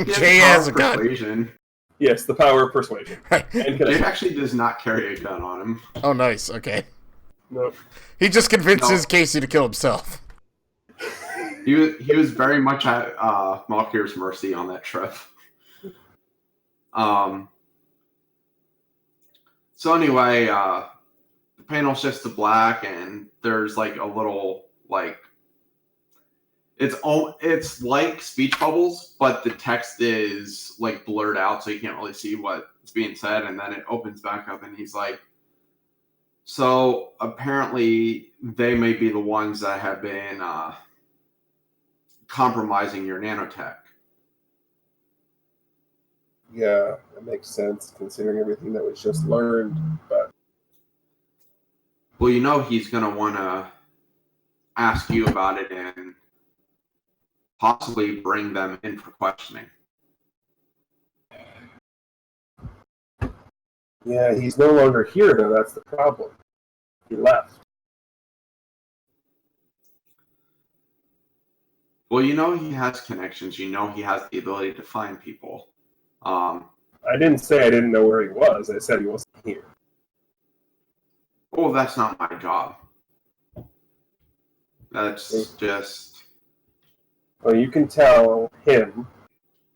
Jay has a gun. Persuasion. Yes, the power of persuasion. Right. And Jay actually does not carry a gun on him. Oh, nice. Okay. No. He just convinces Casey to kill himself. He was very much at Malkir's mercy on that trip. So anyway, the panel shifts to black, and there's like a little like it's like speech bubbles, but the text is like blurred out, so you can't really see what's being said. And then it opens back up, and he's like, "So apparently, they may be the ones that have been compromising your nanotech." Yeah, that makes sense considering everything that was just learned. But well, you know he's going to want to ask you about it and possibly bring them in for questioning. yeah, he's no longer here, though. That's the problem. He left. Well, you know he has connections. You know he has the ability to find people. I didn't say I didn't know where he was. I said he wasn't here. Well, that's not my job. That's just... Well, you can tell him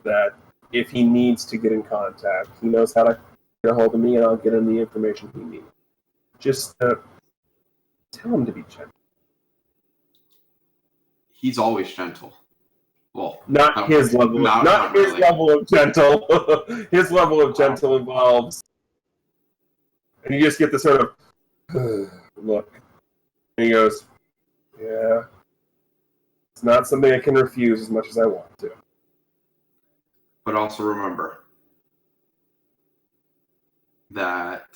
that if he needs to get in contact, he knows how to get a hold of me, and I'll get him the information he needs. Just tell him to be gentle. He's always gentle. Well, Not his level. Not his really. level of gentle. His level of gentle involves, and you just get the sort of look. And he goes, "Yeah, it's not something I can refuse as much as I want to." But also remember that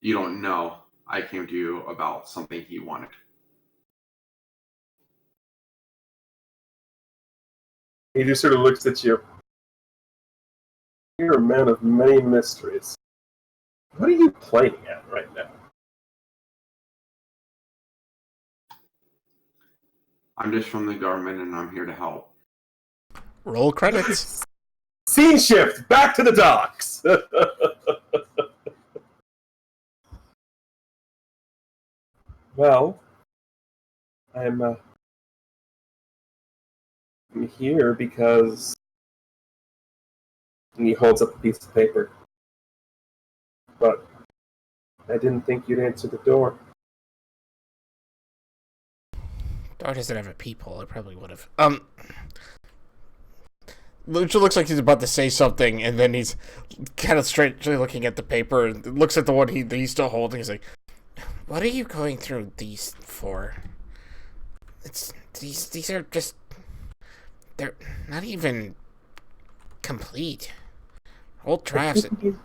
you don't know I came to you about something he wanted. He just sort of looks at you. You're a man of many mysteries. What are you playing at right now? I'm just from the government, and I'm here to help. Roll credits. Scene shift! Back to the docks! Well, I'm here because... And he holds up a piece of paper. But I didn't think you'd answer the door. Door doesn't have a peephole. It probably would have. Lucha looks like he's about to say something, and then he's kind of strangely looking at the paper and looks at the one he's still holding. He's like, "What are you going through these for? These are just, they're not even complete. Old drafts." What do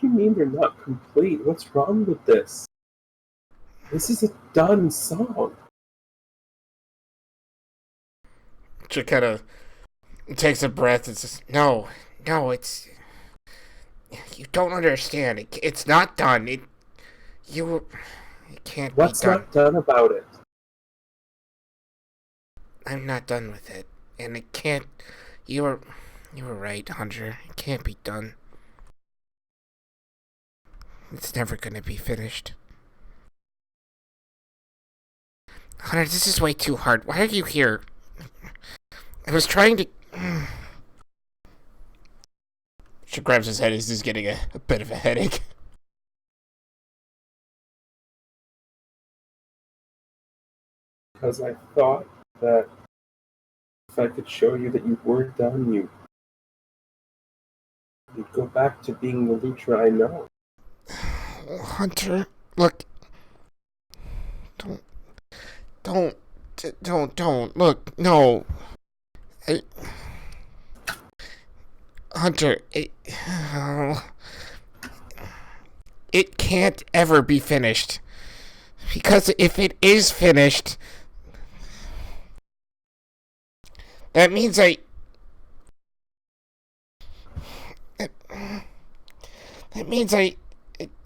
you mean they're not complete? What's wrong with this? This is a done song. Lucha kind of takes a breath and says, No, it's, you don't understand. It's not done. It can't What's be done. not done about it? I'm not done with it, and it can't. You were right, Hunter. It can't be done. It's never gonna be finished. Hunter, this is way too hard. Why are you here? I was trying to. She grabs his head as he's getting a bit of a headache. Because I thought that if I could show you that you were done, you'd go back to being the Lutra I know. Hunter, look. Don't. Look, no. Hunter, it can't ever be finished. Because if it is finished, that means I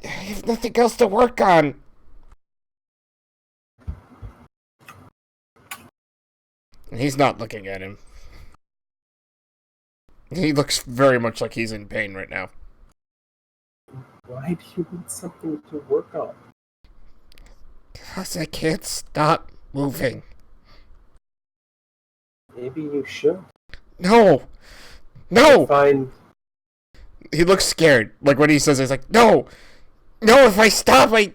have nothing else to work on. He's not looking at him. He looks very much like he's in pain right now. Why do you need something to work on? Because I can't stop moving. Maybe you should. No! No! Find. He looks scared. Like when he says it, he's like, no! No, if I stop, I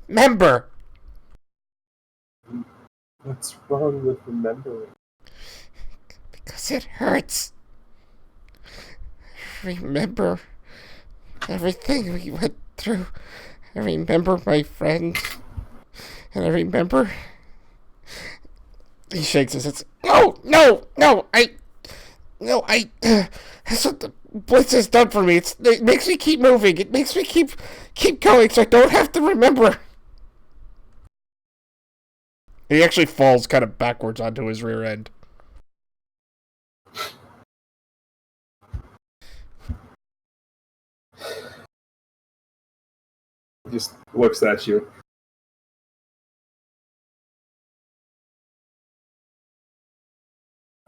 remember. What's wrong with remembering? Because it hurts. I remember everything we went through. I remember my friend. And I remember... He shakes his head. No! That's what the Blitz has done for me. It makes me keep moving. It makes me keep going so I don't have to remember. He actually falls kind of backwards onto his rear end. Just looks at you.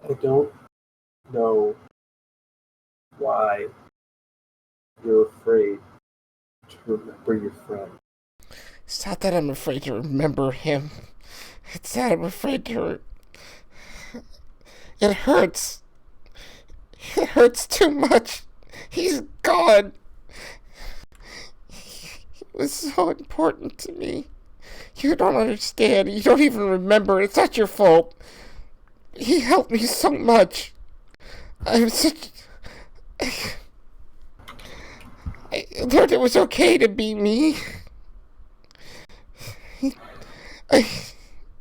I don't know why you're afraid to remember your friend. It's not that I'm afraid to remember him. It's that I'm afraid to... It hurts. It hurts too much. He's gone. He was so important to me. You don't understand. You don't even remember. It's not your fault. He helped me so much. I'm such... I learned it was okay to be me.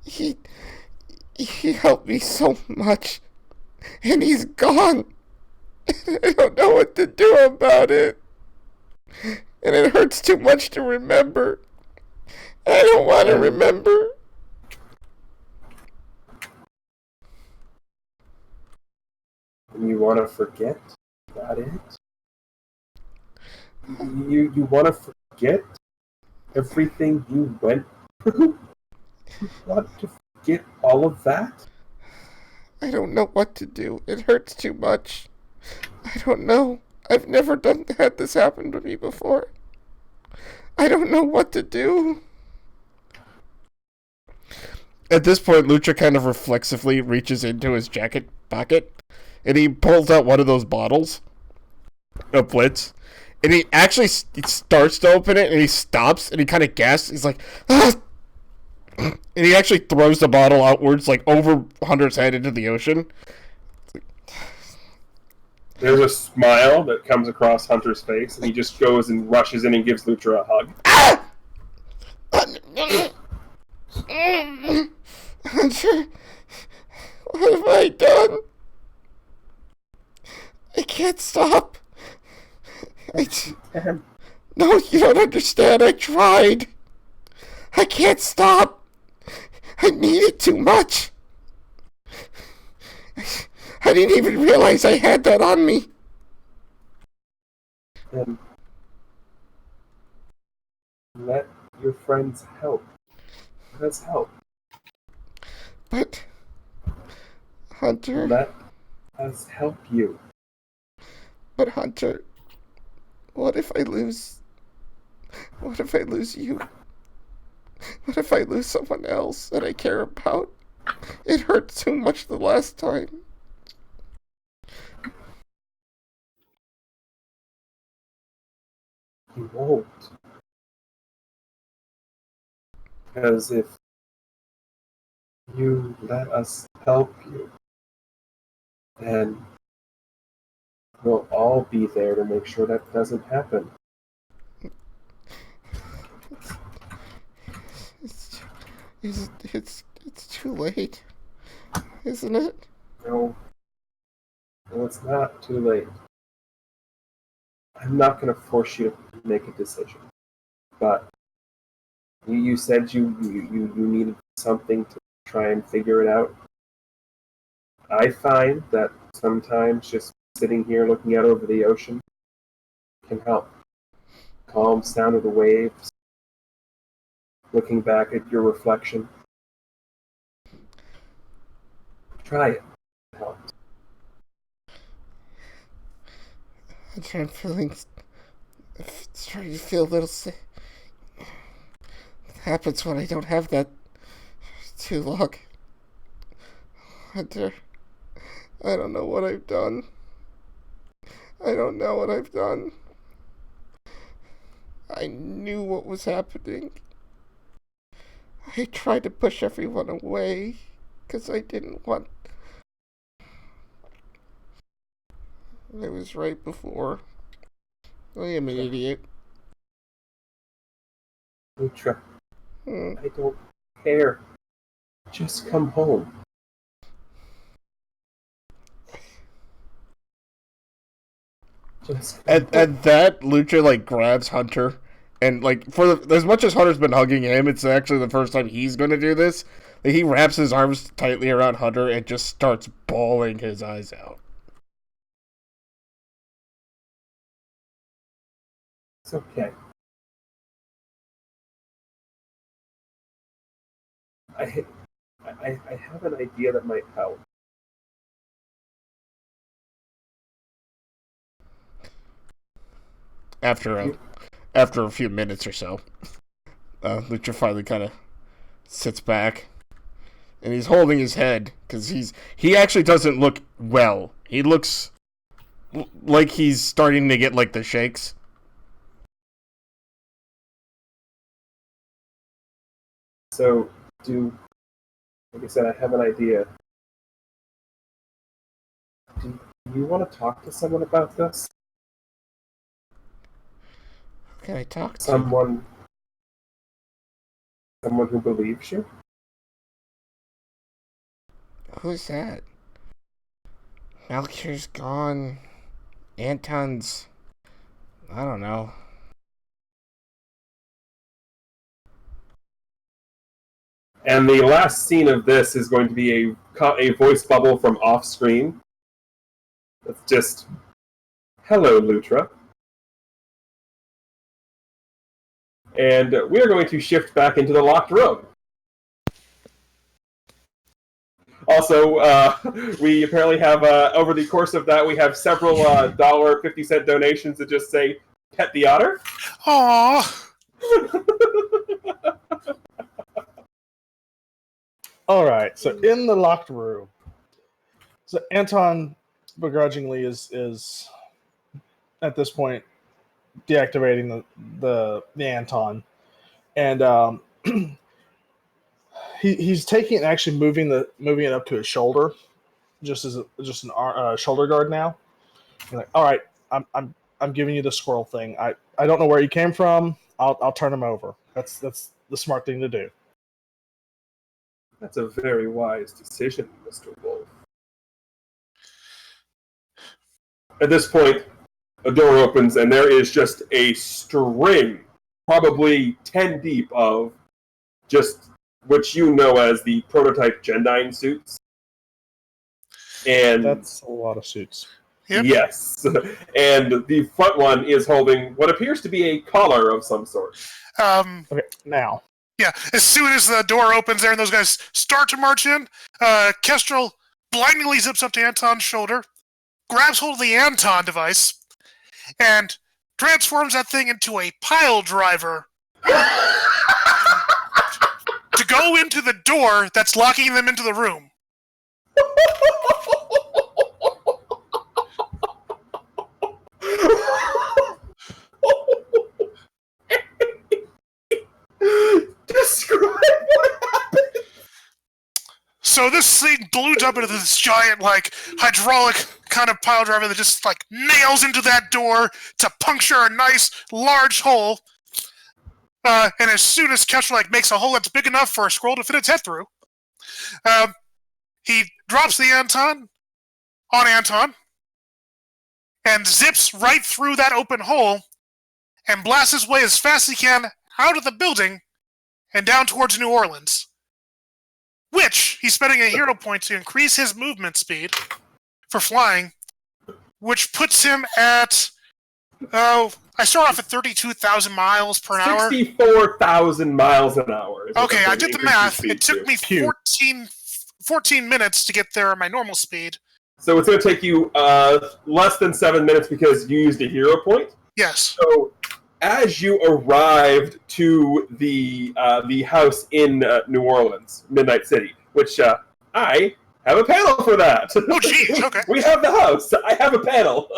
He helped me so much. And he's gone. I don't know what to do about it. And it hurts too much to remember. I don't want to remember. You want to forget? That it? You want to forget everything you went through? You want to forget all of that? I don't know what to do. It hurts too much. I don't know. I've never had this happen to me before. I don't know what to do. At this point, Lutra kind of reflexively reaches into his jacket pocket, and he pulls out one of those bottles of Blitz, and he actually starts to open it, and he stops, and he kind of gasps. He's like, ah! And he actually throws the bottle outwards, like over Hunter's head into the ocean. There's a smile that comes across Hunter's face, and he just goes and rushes in and gives Lutra a hug. Ah! Hunter, what have I done? I can't stop. No, you don't understand. I tried. I can't stop. I need it too much. I didn't even realize I had that on me. And let your friends help. Let us help. But, Hunter... Let us help you. But, Hunter, what if I lose... What if I lose you? What if I lose someone else that I care about? It hurt too much the last time. You won't. Because if you let us help you, then we'll all be there to make sure that doesn't happen. It's too late, isn't it? No, Well, it's not too late. I'm not going to force you to make a decision. But you said you needed something to try and figure it out. I find that sometimes just sitting here looking out over the ocean can help. Calm sound of the waves, looking back at your reflection. Try it. It helps. I'm starting to feel a little sick. It happens when I don't have that too long. Hunter, I don't know what I've done. I don't know what I've done. I knew what was happening. I tried to push everyone away because I didn't want... I was right before. I am an idiot. Lutra, I don't care. Just come home. At that, Lucha like grabs Hunter, and like as much as Hunter's been hugging him, it's actually the first time he's going to do this. Like, he wraps his arms tightly around Hunter and just starts bawling his eyes out. It's okay. I have an idea that might help. After a few minutes or so, Lucha finally kind of sits back, and he's holding his head because he actually doesn't look well. He looks like he's starting to get like the shakes. So, like I said, I have an idea. Do you want to talk to someone about this? Who can I talk to? Someone who believes you? Who's that? Melchior's gone. Anton's... I don't know. And the last scene of this is going to be a voice bubble from off screen. It's just, hello, Lutra. And we are going to shift back into the locked room. Also, we apparently have, over the course of that, we have several $1.50 donations that just say, Pet the Otter. Aww. All right, so in the locked room, so Anton begrudgingly is at this point deactivating the Anton, and he's taking it and actually moving it up to his shoulder, just an shoulder guard now. He's like, all right, I'm giving you the squirrel thing. I don't know where he came from. I'll turn him over. That's the smart thing to do. That's a very wise decision, Mr. Wolf. At this point, a door opens and there is just a string, probably 10 deep, of just what you know as the prototype Gendine suits. And that's a lot of suits. Yep. Yes. And the front one is holding what appears to be a collar of some sort. Okay, now. Yeah, as soon as the door opens there and those guys start to march in, Kestrel blindingly zips up to Anton's shoulder, grabs hold of the Anton device, and transforms that thing into a pile driver to go into the door that's locking them into the room. Describe what happened. So this thing balloons up into this giant, like, hydraulic kind of pile driver that just, like, nails into that door to puncture a nice, large hole. And as soon as Kestrel, like, makes a hole that's big enough for a scroll to fit its head through, he drops the Anton on Anton, and zips right through that open hole and blasts his way as fast as he can out of the building and down towards New Orleans. Which he's spending a hero point to increase his movement speed for flying, which puts him at, I start off at 32,000 miles per hour. 64,000 miles an hour. Okay, I did the math. It took me 14 minutes to get there at my normal speed. So it's going to take you less than 7 minutes because you used a hero point? Yes. So as you arrived to the house in New Orleans, Midnight City, which I have a panel for that. Oh, geez, okay. We have the house. I have a panel.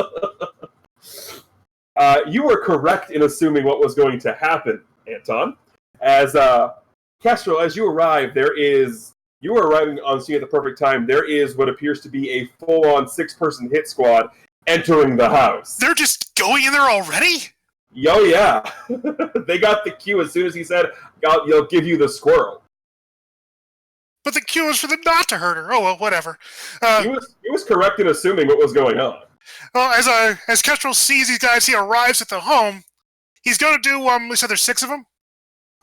You were correct in assuming what was going to happen, Anton. As Kestrel, as you arrive, you are arriving on scene at the perfect time. There is what appears to be a full-on 6-person hit squad entering the house. They're just going in there already? Oh, yeah. They got the cue as soon as he said, "You'll give you the squirrel." But the cue was for them not to hurt her. Oh, well, whatever. He was correct in assuming what was going on. Well, as Kestrel sees these guys, he arrives at the home. He's going to do, we said there's 6 of them?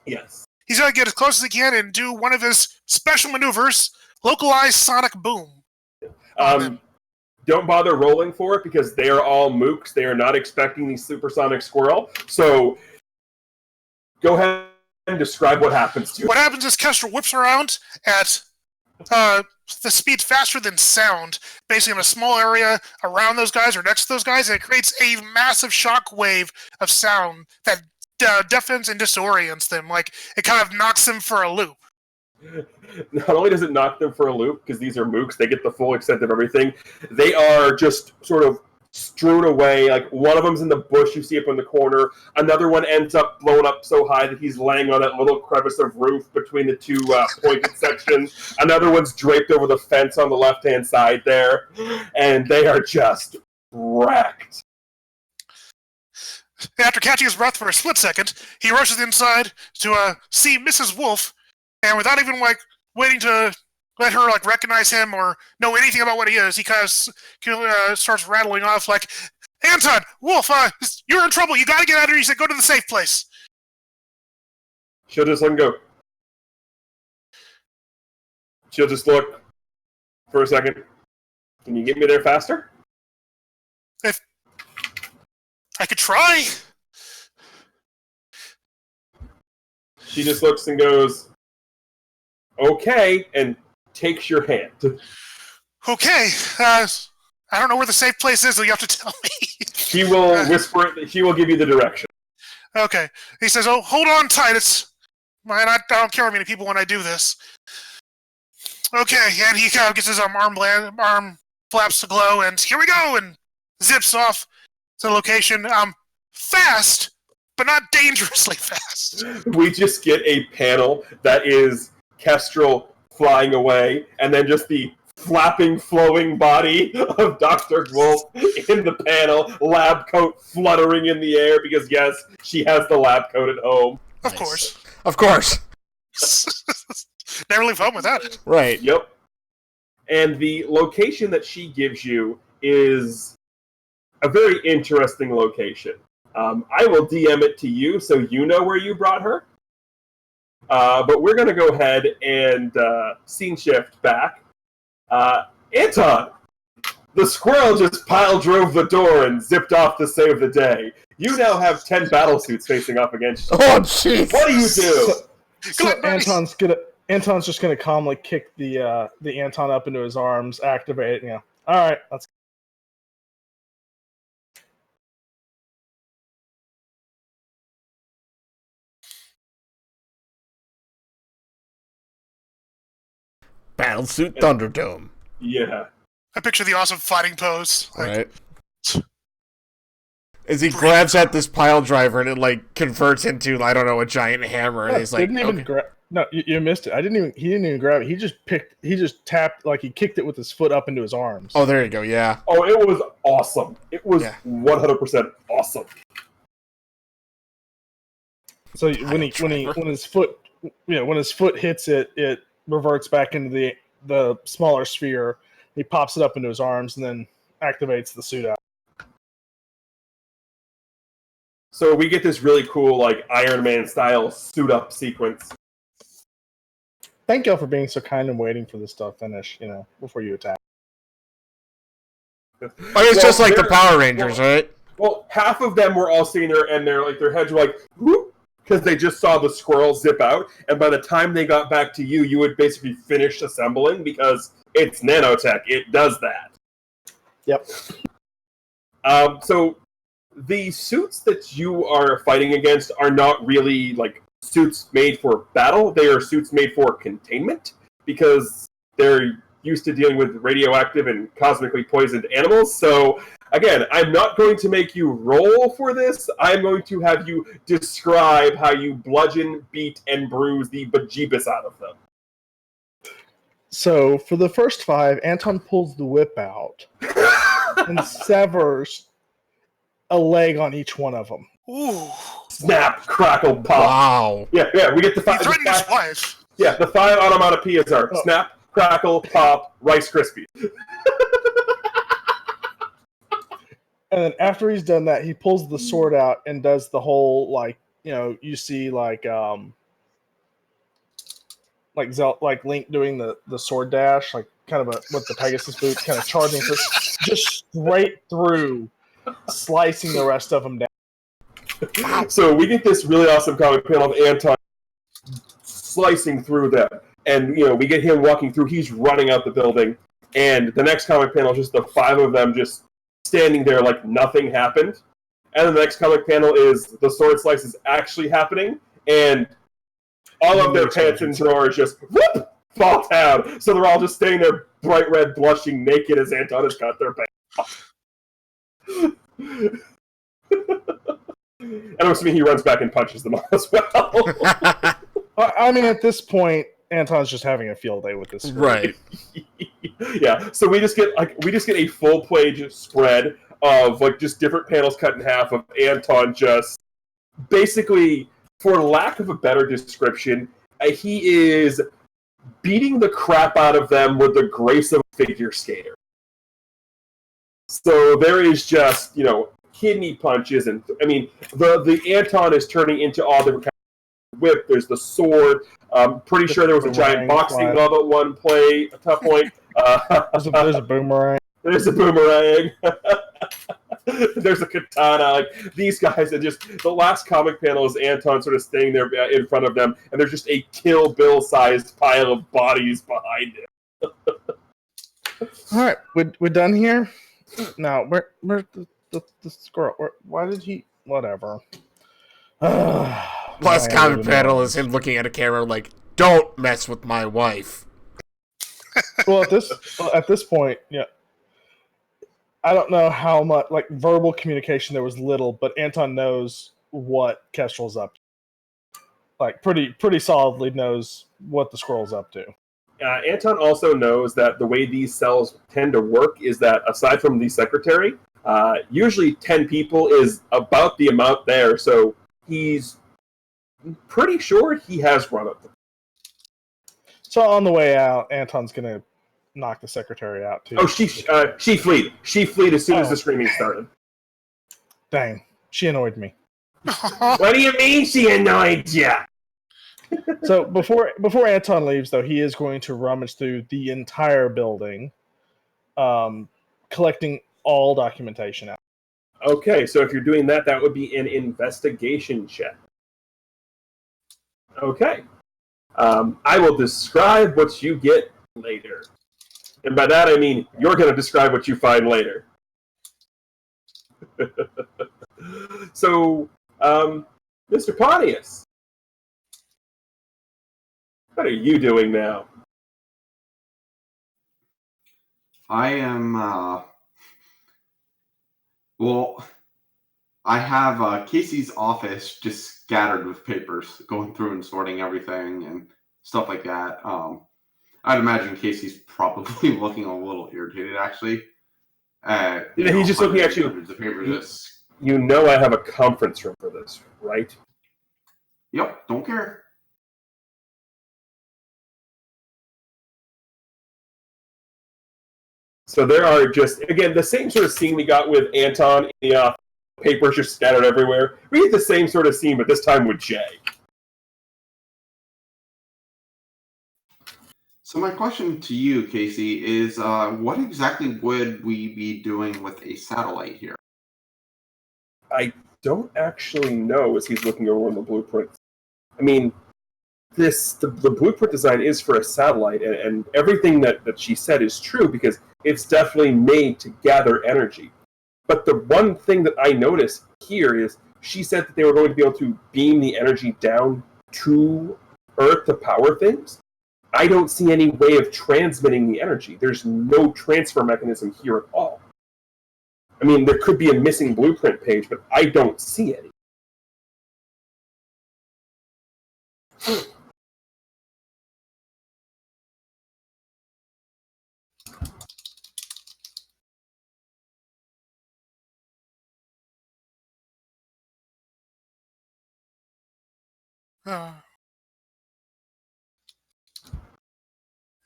Yes. He's going to get as close as he can and do one of his special maneuvers, localized sonic boom. Don't bother rolling for it because they are all mooks. They are not expecting the supersonic squirrel. So go ahead and describe what happens to you. What happens is Kestrel whips around at the speed faster than sound, basically in a small area around those guys or next to those guys, and it creates a massive shock wave of sound that deafens and disorients them. Like, it kind of knocks them for a loop. Not only does it knock them for a loop, because these are mooks, they get the full extent of everything, they are just sort of strewn away. Like, one of them's in the bush you see up in the corner. Another one ends up blown up so high that he's laying on that little crevice of roof between the two pointed sections. Another one's draped over the fence on the left-hand side there. And they are just wrecked. After catching his breath for a split second, he rushes inside to see Mrs. Wolf, and without even waiting to let her recognize him or know anything about what he is, he kind of starts rattling off like, "Anton, Wolf, you're in trouble. You got to get out of here." He said, "Go to the safe place." She'll just let him go. She'll just look for a second. "Can you get me there faster?" If I could try. She just looks and goes, "Okay," and takes your hand. Okay. I don't know where the safe place is, so you have to tell me. She will whisper it. She will give you the direction. Okay. He says, "Oh, hold on tight. I don't care how many people when I do this." Okay, and he kind of gets his arm flaps to glow, and here we go, and zips off to the location. Fast, but not dangerously fast. We just get a panel that is Kestrel flying away, and then just the flapping, flowing body of Dr. Wolf in the panel, lab coat fluttering in the air, because yes, she has the lab coat at home. Of course. Of course. Never leave home without it. Right. Yep. And the location that she gives you is a very interesting location. I will DM it to you so you know where you brought her. But we're going to go ahead and scene shift back. Anton! The squirrel just pile drove the door and zipped off to save the day. You now have 10 battlesuits facing up against you. Oh, jeez. What do you do? So Anton's just gonna calmly kick the Anton up into his arms, activate it. All right, let's. Battlesuit Thunderdome. Yeah. I picture the awesome fighting pose. Right. As he grabs at this pile driver and it converts into, I don't know, a giant hammer, and he's like, didn't even grab. No, you missed it. He didn't even grab it. He just tapped, he kicked it with his foot up into his arms. Oh, there you go. Yeah. Oh, it was awesome. It was 100% awesome. So when his foot hits it, it reverts back into the smaller sphere. He pops it up into his arms and then activates the suit out. So we get this really cool, like, Iron Man style suit up sequence. Thank y'all for being so kind and waiting for this to finish, before you attack. It's just like the Power Rangers, right? Well, half of them were all sitting there, and their heads were like, whoop, because they just saw the squirrel zip out, and by the time they got back to you, you had basically finished assembling, because it's nanotech. It does that. Yep. So the suits that you are fighting against are not really, like, suits made for battle. They are suits made for containment, because they're used to dealing with radioactive and cosmically poisoned animals. So, again, I'm not going to make you roll for this. I'm going to have you describe how you bludgeon, beat, and bruise the bejeebus out of them. So, for the first 5, Anton pulls the whip out and severs a leg on each one of them. Ooh. Snap, crackle, pop. Wow. Yeah, we get the 5. He threatened his wife. Yeah, the 5 onomatopoeias are snap, crackle, pop, Rice Krispies. And then after he's done that, he pulls the sword out and does the whole, like, you see, like Link doing the sword dash, like kind of with the Pegasus boots, kind of charging just straight through, slicing the rest of them down. So we get this really awesome comic panel of Anton slicing through them. And, we get him walking through. He's running out the building. And the next comic panel is just the 5 of them just standing there like nothing happened. And then the next comic panel is the sword slice is actually happening. And all of their pants and drawers just whoop, fall down. So they're all just standing there bright red, blushing, naked as Anton has got their pants off. And I'm assuming he runs back and punches them all as well. I mean, at this point, Anton's just having a field day with this script. Right. Yeah. So we just get a full page spread of like just different panels cut in half of Anton just basically, for lack of a better description, he is beating the crap out of them with the grace of a figure skater. So there is just, kidney punches, and I mean the Anton is turning into all different kinds of whip. There's the sword. Pretty sure there was a giant boxing glove at one tough point. There's a boomerang. There's a boomerang. There's a katana. Like, these guys are just, the last comic panel is Anton sort of staying there in front of them, and there's just a Kill Bill-sized pile of bodies behind him. All right, we're done here. Now, where's the squirrel? Why did he? Whatever. Plus, comic panel is him looking at a camera like, "Don't mess with my wife." Well, at this point, yeah. I don't know how much, like, verbal communication there was little, but Anton knows what Kestrel's up to. Like, pretty solidly knows what the squirrel's up to. Anton also knows that the way these cells tend to work is that, aside from the secretary, usually 10 people is about the amount there, so he's pretty sure he has run up. So on the way out, Anton's going to knock the secretary out, too. Oh, she fleed. She fleed as soon as the screaming started. Dang. She annoyed me. What do you mean she annoyed you? So before Anton leaves, though, he is going to rummage through the entire building, collecting all documentation out. Okay, so if you're doing that, that would be an investigation check. Okay. I will describe what you get later. And by that I mean you're going to describe what you find later. So, Mr. Pontius, what are you doing now? I am, well, I have Casey's office just scattered with papers, going through and sorting everything and stuff like that. I'd imagine Casey's probably looking a little irritated, actually. He's just looking at you. The papers You know I have a conference room for this, right? Yep, don't care. So there are just, again, the same sort of scene we got with Anton in the office Papers just scattered everywhere. We get the same sort of scene, but this time with Jay. So my question to you, Casey, is what exactly would we be doing with a satellite here? I don't actually know as he's looking over on the blueprint. I mean, the blueprint design is for a satellite, and everything that she said is true because it's definitely made to gather energy. But the one thing that I noticed here is she said that they were going to be able to beam the energy down to Earth to power things. I don't see any way of transmitting the energy. There's no transfer mechanism here at all. I mean, there could be a missing blueprint page, but I don't see any.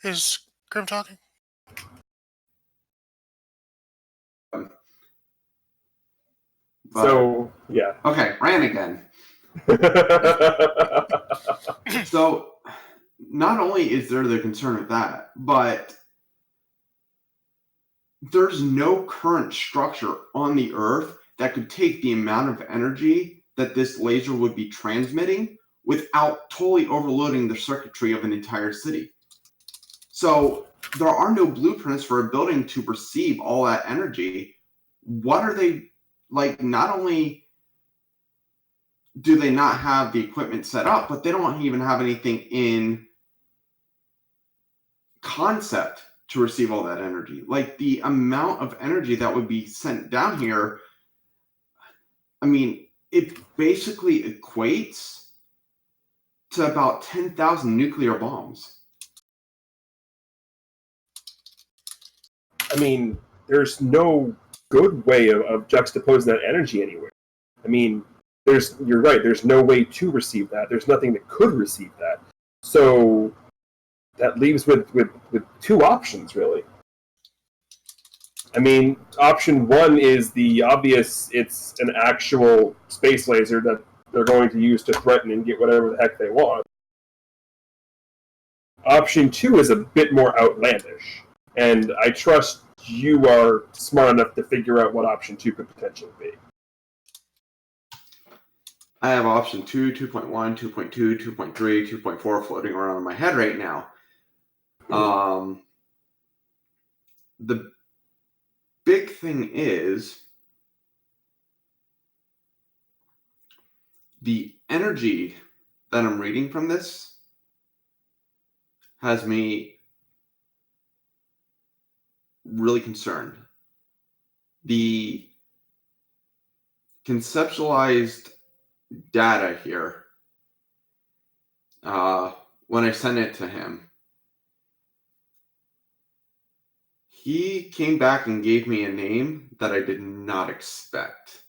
Is Grim talking? But, So, yeah. Okay, ran again. So, not only is there the concern of that, but there's no current structure on the Earth that could take the amount of energy that this laser would be transmitting without totally overloading the circuitry of an entire city. So there are no blueprints for a building to receive all that energy. What are they, like, not only do they not have the equipment set up, but they don't even have anything in concept to receive all that energy. Like, the amount of energy that would be sent down here, I mean, it basically equates to about 10,000 nuclear bombs. I mean, there's no good way of juxtaposing that energy anywhere. I mean, you're right, there's no way to receive that. There's nothing that could receive that. So that leaves with two options, really. I mean, option one is the obvious, it's an actual space laser that they're going to use to threaten and get whatever the heck they want. Option two is a bit more outlandish, and I trust you are smart enough to figure out what option two could potentially be. I have option 2, 2.1, 2.2, 2.3, 2.4 floating around in my head right now. The big thing is the energy that I'm reading from this has me really concerned. The conceptualized data here, when I sent it to him, he came back and gave me a name that I did not expect.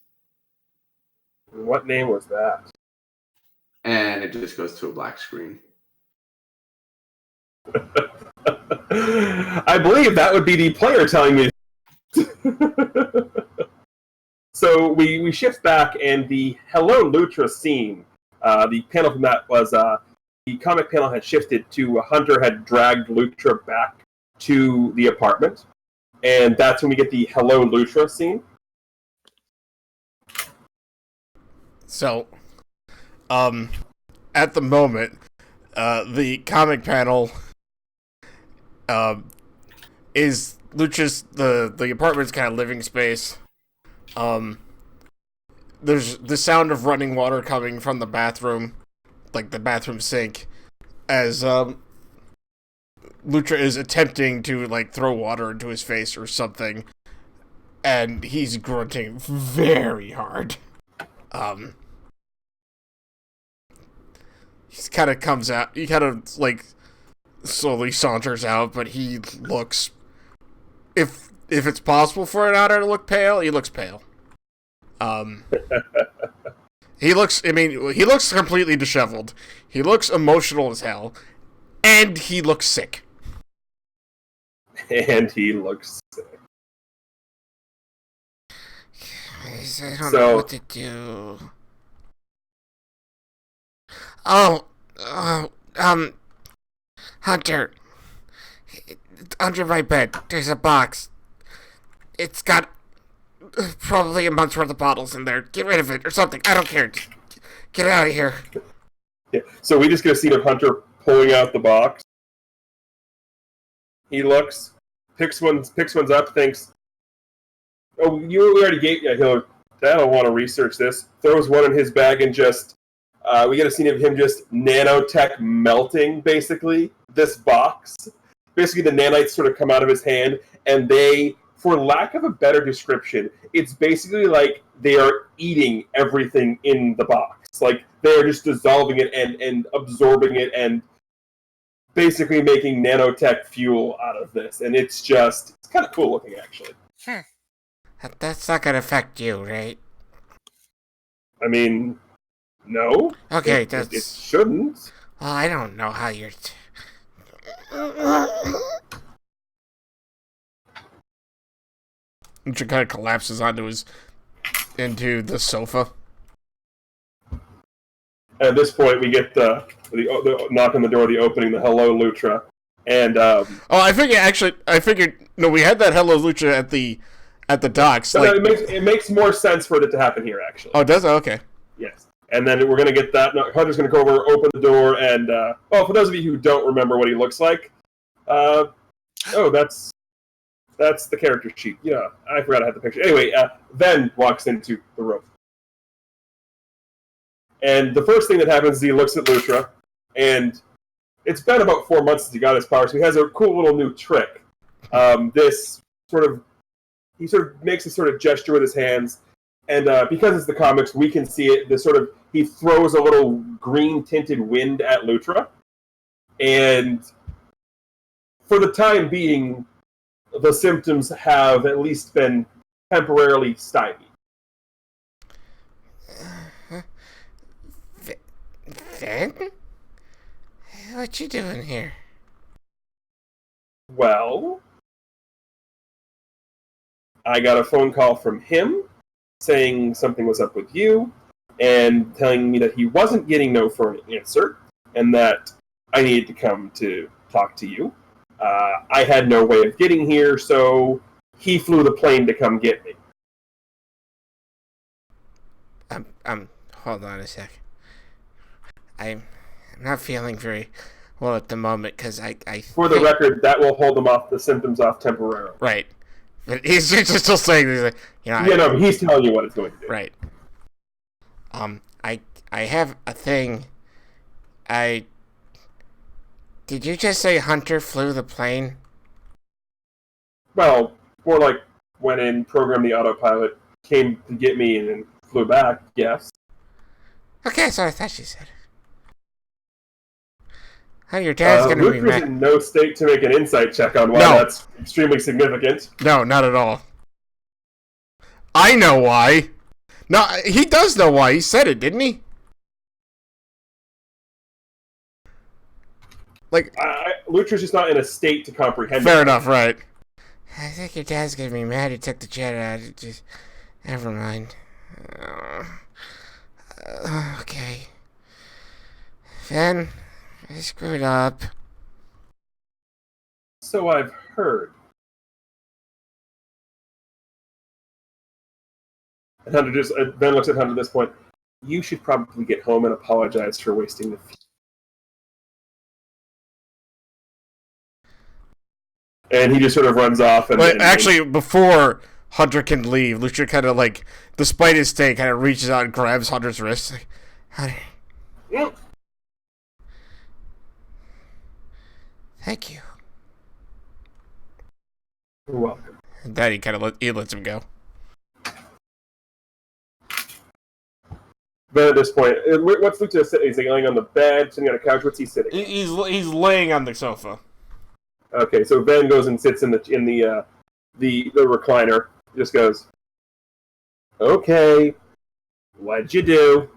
What name was that? And it just goes to a black screen. I believe that would be the player telling me. So we shift back, and the Hello Lutra scene, the panel from that was the comic panel had shifted to Hunter had dragged Lutra back to the apartment, and that's when we get the Hello Lutra scene. So, at the moment, the comic panel is Lutra's the apartment's kind of living space. There's the sound of running water coming from the bathroom, like the bathroom sink, as Lutra is attempting to like throw water into his face or something, and he's grunting very hard. He kind of comes out. He kind of like slowly saunters out, but he looks. If it's possible for an otter to look pale, he looks pale. He looks. I mean, he looks completely disheveled. He looks emotional as hell, and he looks sick. And he looks sick. I don't know what to do. Hunter. Under my bed, there's a box. It's got probably a month's worth of bottles in there. Get rid of it or something. I don't care. Just get out of here. Yeah. So we just get a scene of Hunter pulling out the box. He looks, picks one up, thinks, "Oh, we already gave." Yeah, I don't want to research this. Throws one in his bag and just. We get a scene of him just nanotech melting, basically, this box. Basically, the nanites sort of come out of his hand, and they, for lack of a better description, it's basically like they are eating everything in the box. Like, they're just dissolving it and absorbing it and basically making nanotech fuel out of this. And it's kind of cool looking, actually. That's not gonna affect you, right? I mean... No. Okay, it shouldn't. Well, I don't know how you're... Lutra kind of collapses into the sofa. At this point, we get the knock on the door, the opening, the hello, Lutra. And, I figured, no, we had that hello, Lutra at the docks. No, it makes more sense for it to happen here, actually. Oh, does it? Okay. Yes. And then we're going to get that. No, Hunter's going to go over, open the door, and, for those of you who don't remember what he looks like, that's the character sheet. Yeah, I forgot I had the picture. Anyway, Ven walks into the room. And the first thing that happens is he looks at Lutra, and it's been about 4 months since he got his power, so he has a cool little new trick. He sort of makes a sort of gesture with his hands, and because it's the comics, we can see it. He throws a little green-tinted wind at Lutra, and for the time being, the symptoms have at least been temporarily stymied. Ven? What you doing here? Well, I got a phone call from him saying something was up with you and telling me that he wasn't getting no for an answer and that I needed to come to talk to you. I had no way of getting here, so he flew the plane to come get me. Hold on a sec. I'm not feeling very well at the moment because I For the record, that will hold the symptoms off temporarily. Right. But he's just still saying, he's like, but he's telling you what it's going to do. Right. I have a thing. Did you just say Hunter flew the plane? Well, more like went in, programmed the autopilot, came to get me, and then flew back, yes. Okay, so I thought you said. How your dad's going to be Lutra's in no state to make an insight check on why that's extremely significant. No, not at all. I know why. No, he does know why. He said it, didn't he? Like, Lutra's just not in a state to comprehend. Fair enough, right? I think your dad's gonna be mad he took the jet out. Just never mind. Okay. Ven, I screwed up. So I've heard. And Ven looks at Hunter at this point. You should probably get home and apologize for wasting the. And he just sort of runs off. Before Hunter can leave, Lutra kind of despite his state, kind of reaches out and grabs Hunter's wrist. Like, Hunter. Mm. Thank you. You're welcome. And then he lets him go. But at this point, what's Lutra sitting? Is he laying on the bed, sitting on a couch? What's he sitting? He's laying on the sofa. Okay, so Ven goes and sits in the recliner. Just goes, okay, what'd you do?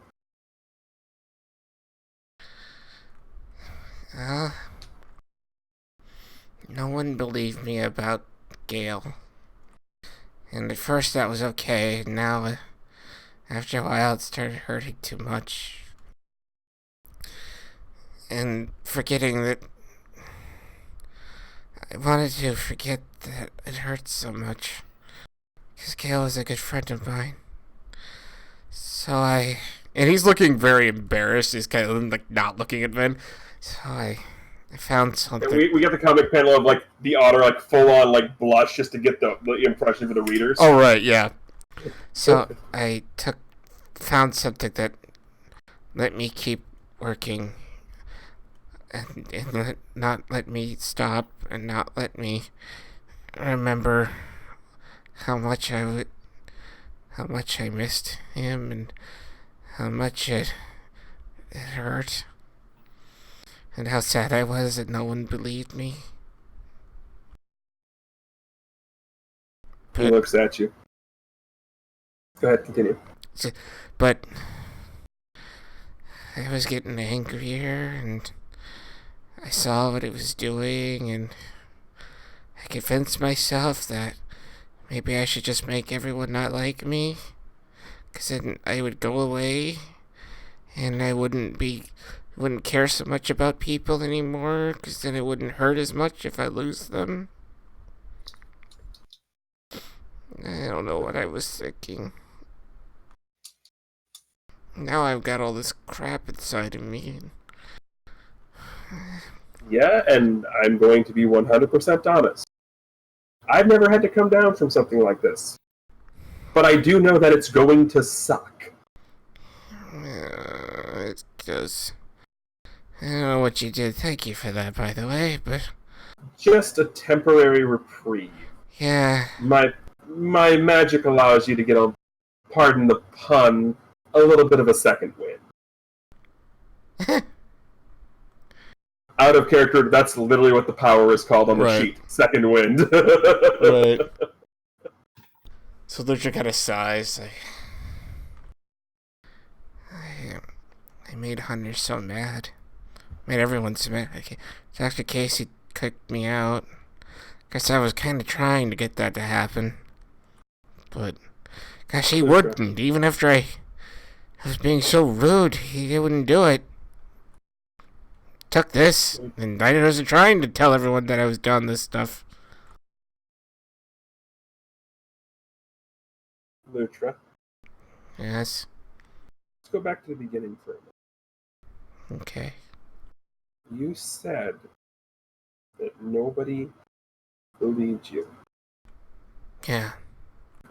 No one believed me about Gale. And at first that was okay, and now after a while it started hurting too much. And forgetting that I wanted to forget that it hurts so much. Because Gail is a good friend of mine. And he's looking very embarrassed. He's kind of like not looking at Vin. So I found something. We get the comic panel of like the otter like full on like blush just to get the impression for the readers. Oh right, yeah. So I found something that let me keep working and not let me stop and not let me remember how much I missed him and how much it hurt and how sad I was that no one believed me. He looks at you. Go ahead, continue. But I was getting angrier and I saw what it was doing and I convinced myself that maybe I should just make everyone not like me, because then I would go away and I wouldn't care so much about people anymore, because then it wouldn't hurt as much if I lose them. I don't know what I was thinking. Now I've got all this crap inside of me. Yeah, and I'm going to be 100% honest. I've never had to come down from something like this. But I do know that it's going to suck. It does. I don't know what you did. Thank you for that, by the way, but... Just a temporary reprieve. Yeah. My magic allows you to get on, pardon the pun, a little bit of a second win. Out of character, that's literally what the power is called on the sheet. Second wind. Right. So Lutra kind of sighs. I made Hunter so mad. Made everyone so mad. Dr. Casey kicked me out. Guess I was kind of trying to get that to happen. But, gosh, he wouldn't. Even after I was being so rude, he wouldn't do it. Took this, and I wasn't trying to tell everyone that I was doing this stuff. Lutra. Yes. Let's go back to the beginning for a minute. Okay. You said that nobody believed you. Yeah.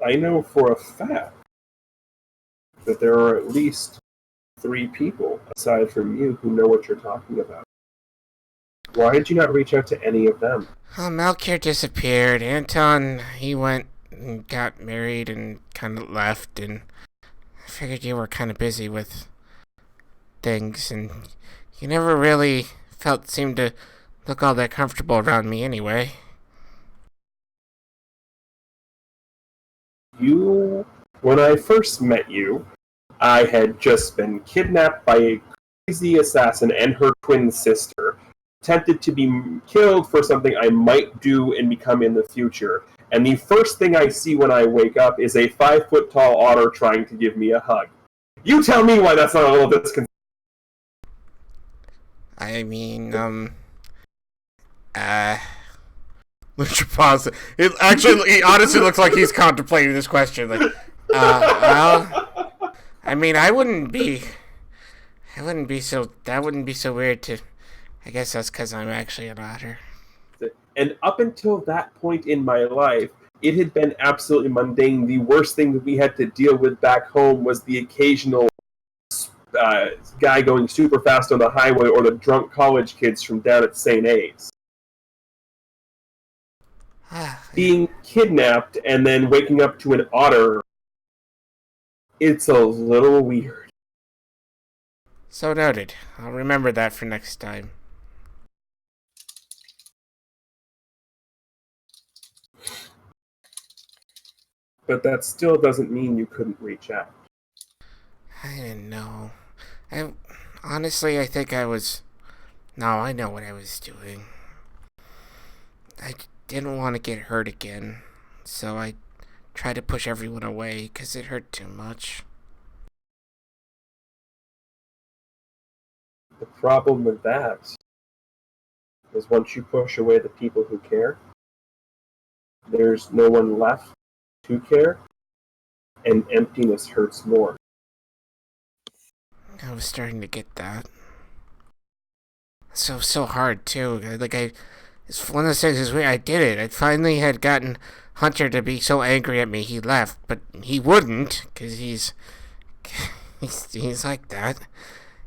I know for a fact that there are at least 3 people, aside from you, who know what you're talking about. Why did you not reach out to any of them? Well, Malkier disappeared. Anton, he went and got married and kind of left, and I figured you were kind of busy with things, and you never really seemed to look all that comfortable around me anyway. When I first met you, I had just been kidnapped by a crazy assassin and her twin sister, tempted to be killed for something I might do and become in the future. And the first thing I see when I wake up is a 5-foot-tall otter trying to give me a hug. You tell me why that's not a little disconcerting. I mean, Lucha pause. He honestly looks like he's contemplating this question. Like, well, I mean, that wouldn't be so weird to, I guess that's because I'm actually an otter. And up until that point in my life, it had been absolutely mundane. The worst thing that we had to deal with back home was the occasional guy going super fast on the highway or the drunk college kids from down at St. A's. Being kidnapped and then waking up to an otter, it's a little weird. So noted. I'll remember that for next time. But that still doesn't mean you couldn't reach out. I didn't know. Honestly, I think I was... No, I know what I was doing. I didn't want to get hurt again, so I tried to push everyone away because it hurt too much. The problem with that is once you push away the people who care, there's no one left to care, and emptiness hurts more. I was starting to get that. So hard too. It's one of those things. Is I did it. I finally had gotten Hunter to be so angry at me. He left, but he wouldn't, because he's like that.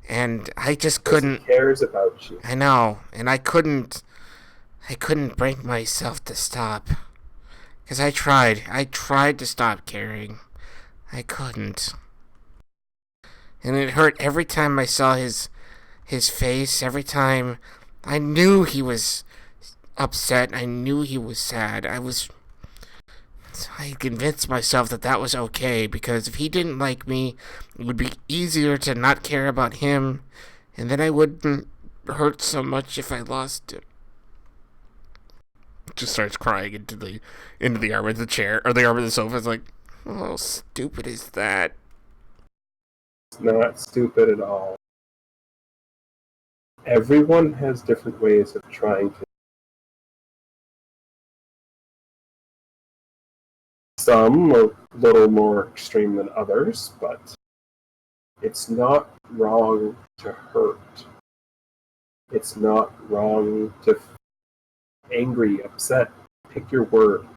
And I just couldn't. He cares about you. I know, and I couldn't bring myself to stop. Because I tried to stop caring. I couldn't. And it hurt every time I saw his face, every time I knew he was upset, I knew he was sad. I convinced myself that was okay, because if he didn't like me, it would be easier to not care about him, and then I wouldn't hurt so much if I lost him. Just starts crying into the arm of the chair, or the arm of the sofa. It's like, how stupid is that? It's not stupid at all. Everyone has different ways of trying to. Some are a little more extreme than others, but it's not wrong to hurt. It's not wrong to angry, upset. Pick your word.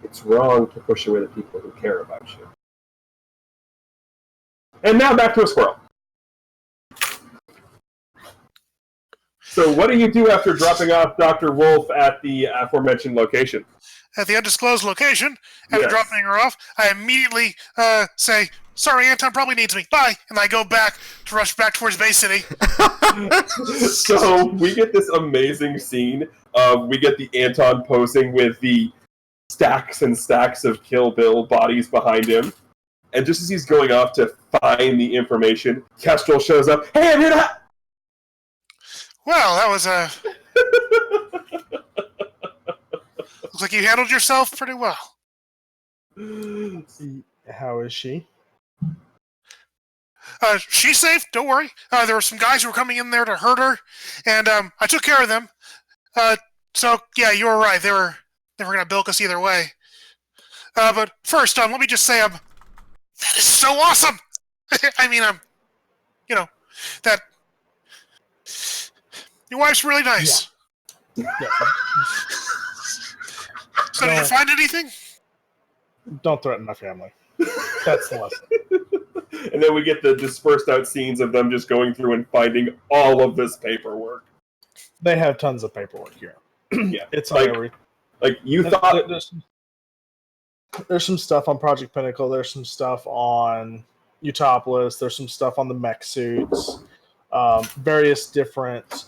It's wrong to push away the people who care about you. And now back to a squirrel. So what do you do after dropping off Dr. Wolf at the aforementioned location? At the undisclosed location, after Yes. dropping her off, I immediately say, "Sorry, Anton probably needs me. Bye," and I go back to rush back towards Bay City. So we get this amazing scene. We get the Anton posing with the stacks and stacks of Kill Bill bodies behind him. And just as he's going off to find the information, Kestrel shows up. Hey, I'm here to... Well, that was looks like you handled yourself pretty well. How is she? She's safe. Don't worry. There were some guys who were coming in there to hurt her, and I took care of them. So yeah, you were right. They were gonna bilk us either way. But first, let me just say, that is so awesome. I mean, that your wife's really nice. Yeah. So did you find anything? Don't threaten my family. That's the lesson. And then we get the dispersed out scenes of them just going through and finding all of this paperwork. They have tons of paperwork here. Yeah, It's like- on every. Like, you thought... There's some stuff on Project Pinnacle. There's some stuff on Utopolis. There's some stuff on the mech suits. Various different.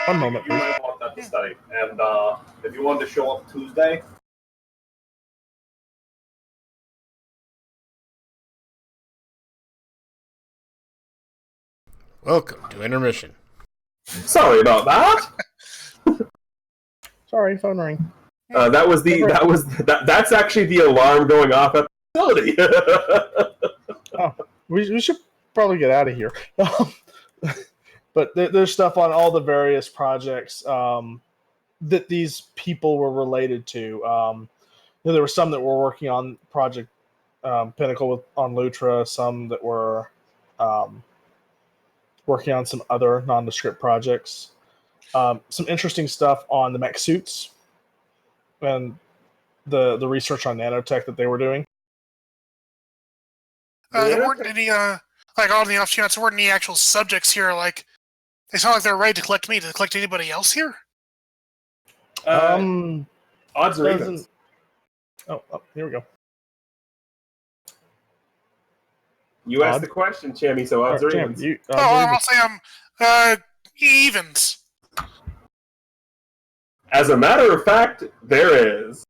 One moment, You please. might want that to study. And if you want to show up Tuesday, Welcome to intermission. Sorry about that. Sorry, phone ring. That's actually the alarm going off at the facility. We should probably get out of here. But there's stuff on all the various projects that these people were related to. There were some that were working on Project Pinnacle on Lutra, some that were working on some other nondescript projects. Some interesting stuff on the mech suits and the research on nanotech that they were doing. There weren't any, like on the off chance, there weren't any actual subjects here. Like, they sound like they're ready to collect me. To collect anybody else here? Odds or evens. Oh, here we go. You asked Odd? the question, Chammy, so odds or Jam, evens. I'll say evens. As a matter of fact, there is.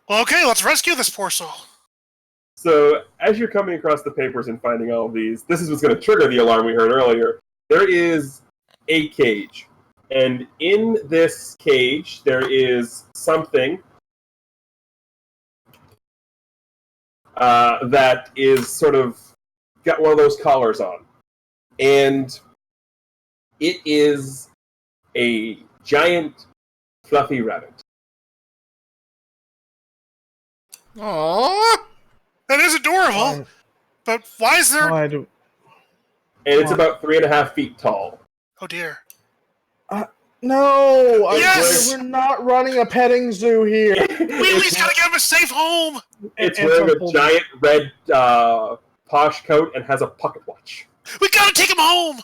Well, okay, let's rescue this poor soul. So, as you're coming across the papers and finding all of these, this is what's going to trigger the alarm we heard earlier. There is a cage. And in this cage, there is something that is sort of got one of those collars on. And it is a giant, fluffy rabbit. Aww. That is adorable. But why is there... And it's about 3.5 feet tall. Oh, dear. No! Yes! We're not running a petting zoo here. We at least gotta get him a safe home! It's wearing a giant red posh coat and has a pocket watch. We gotta take him home!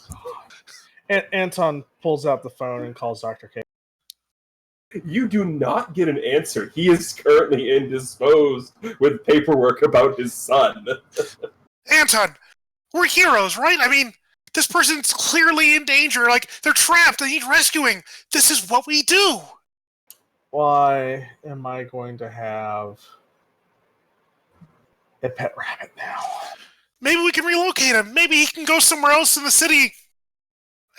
Anton pulls out the phone and calls Dr. K. You do not get an answer. He is currently indisposed with paperwork about his son. Anton, we're heroes, right? I mean, this person's clearly in danger. Like, they're trapped. They need rescuing. This is what we do. Why am I going to have a pet rabbit now? Maybe we can relocate him. Maybe he can go somewhere else in the city.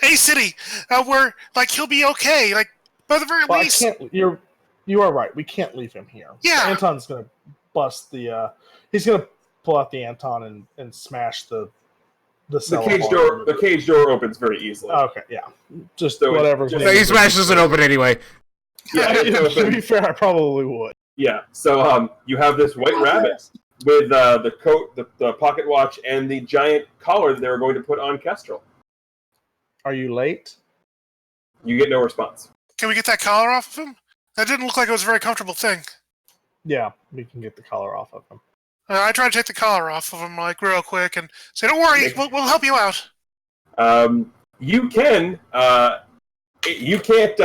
A city. Where, like, he'll be okay. Like, by the very least... You are right. We can't leave him here. Yeah. Anton's going to bust the... he's going to pull out the Anton and smash the cage door. The cage door opens very easily. Okay, yeah. Just so whatever. He smashes it open anyway. Yeah, to be fair, I probably would. Yeah. So you have this white rabbit with the coat, the pocket watch, and the giant collar that they were going to put on Kestrel. Are you late? You get no response. Can we get that collar off of him? That didn't look like it was a very comfortable thing. Yeah, we can get the collar off of him. I tried to take the collar off of him, like, real quick, and say, don't worry, we'll help you out. You can, you can't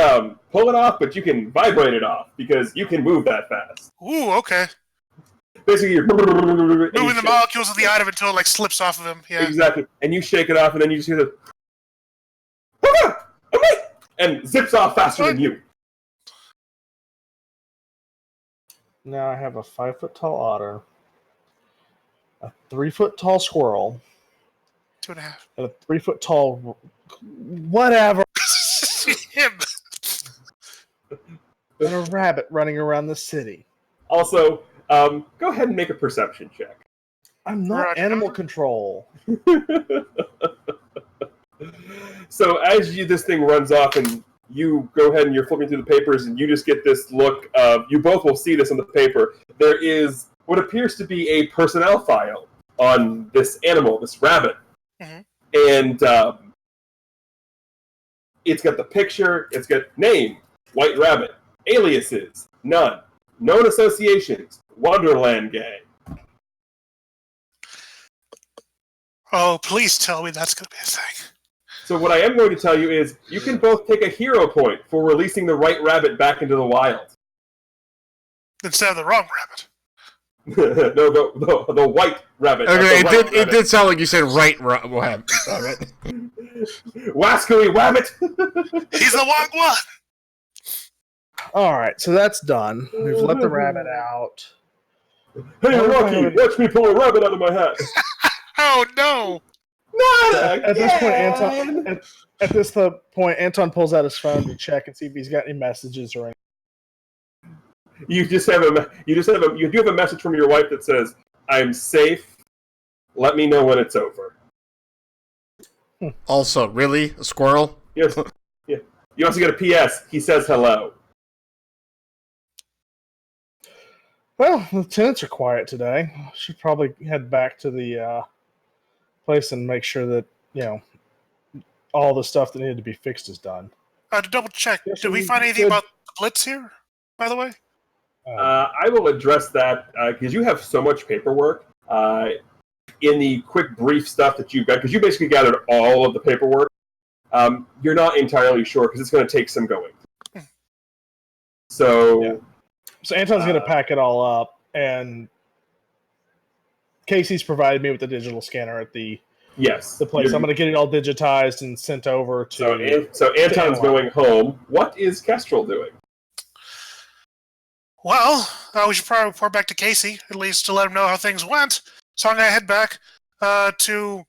pull it off, but you can vibrate it off, because you can move that fast. Ooh, okay. Basically, you're moving the molecules of the item until it, like, slips off of him, yeah. Exactly. And you shake it off, and then you just hear the... and zips off faster than you. Now I have a 5-foot-tall otter, a 3-foot-tall squirrel, 2.5, and a 3-foot-tall whatever, him, and a rabbit running around the city. Also, go ahead and make a perception check. I'm not animal control. So as this thing runs off and you go ahead and you're flipping through the papers and you just get this look of, you both will see this on the paper, there is what appears to be a personnel file on this animal, this rabbit. Mm-hmm. And it's got the picture, it's got name, White Rabbit, aliases, none, known associations, Wonderland Gang. Oh, please tell me that's going to be a thing. So what I am going to tell you is, you can both take a hero point for releasing the right rabbit back into the wild. Instead of the wrong rabbit. No, the white rabbit. Okay, it did sound like you said right rabbit. Wascally rabbit! He's the wrong one! Alright, so that's done. We've let the rabbit out. Hey, Rocky, watch me pull a rabbit out of my hat. Oh, no! At this point, Anton pulls out his phone to check and see if he's got any messages or anything. You do have a message from your wife that says, "I'm safe. Let me know when it's over." Also, really? A squirrel? Yes. Yeah. You also get a PS. He says hello. Well, the tenants are quiet today. Should probably head back to the place and make sure that, all the stuff that needed to be fixed is done. To double check, did we find anything about the Blitz here, by the way? I will address that, because you have so much paperwork in the quick, brief stuff that you've got, because you basically gathered all of the paperwork. You're not entirely sure, because it's going to take some going. So Anton's going to pack it all up, and Casey's provided me with the digital scanner at the place. I'm going to get it all digitized and sent over to... So Anton's going home. What is Kestrel doing? Well, we should probably report back to Casey, at least to let him know how things went. So I'm going to head back to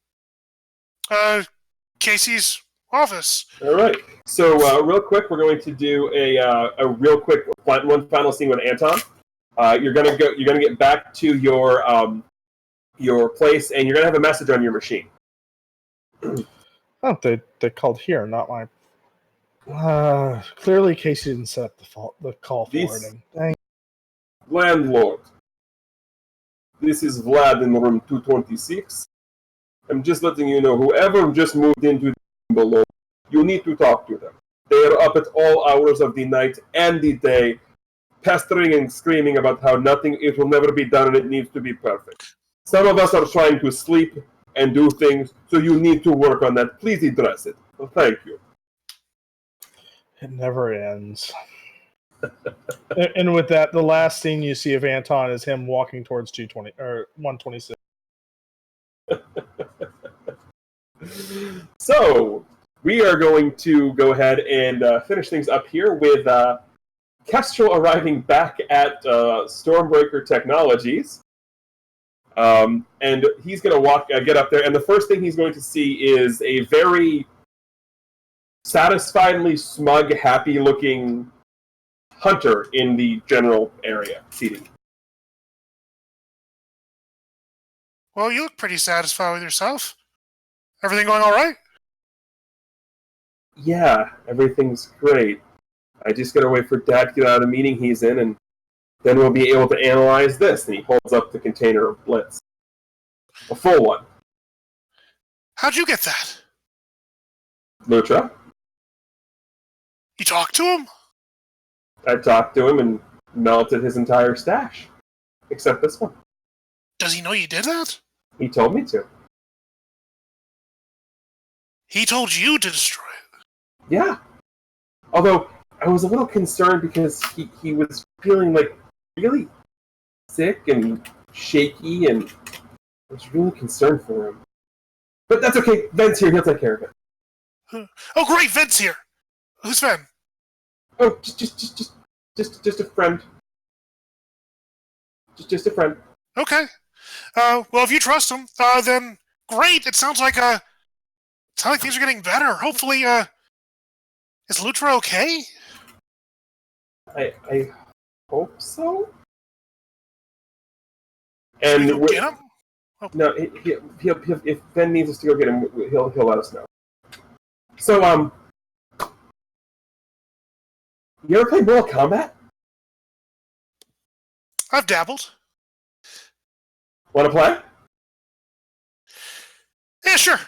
Casey's office. All right. So real quick, we're going to do a real quick one final scene with Anton. You're going to get back to your your place, and you're going to have a message on your machine. Oh, they called here, not my. Clearly, Casey didn't set up the call forwarding. Dang. Landlord, this is Vlad in room 226. I'm just letting you know, whoever just moved into the room below, you need to talk to them. They are up at all hours of the night and the day, pestering and screaming about how it will never be done and it needs to be perfect. Some of us are trying to sleep and do things, so you need to work on that. Please address it. Well, thank you. It never ends. And with that, the last scene you see of Anton is him walking towards 220 or 126. So, we are going to go ahead and finish things up here with Kestrel arriving back at Stormbreaker Technologies. And he's going to get up there, and the first thing he's going to see is a very satisfiedly smug, happy-looking Hunter in the general area seating. Well, you look pretty satisfied with yourself. Everything going all right? Yeah, everything's great. I just gotta wait for Dad to get out of the meeting he's in, and then we'll be able to analyze this. And he holds up the container of Blitz. A full one. How'd you get that? Lutra? You talked to him? I talked to him and melted his entire stash. Except this one. Does he know you did that? He told me to. He told you to destroy it. Yeah. Although, I was a little concerned because he was feeling like really sick and shaky, and I was really concerned for him. But that's okay. Ven's here. He'll take care of it. Oh, great! Ven's here. Who's Ven? Oh, just a friend. Just a friend. Okay. Well, if you trust him, then great. It sounds like things are getting better. Hopefully, is Lutra okay? I hope so. Should And we go get him? Oh. No, he'll if Ben needs us to go get him, he'll let us know. So, you ever play Mortal Kombat? I've dabbled. Want to play? Yeah, sure.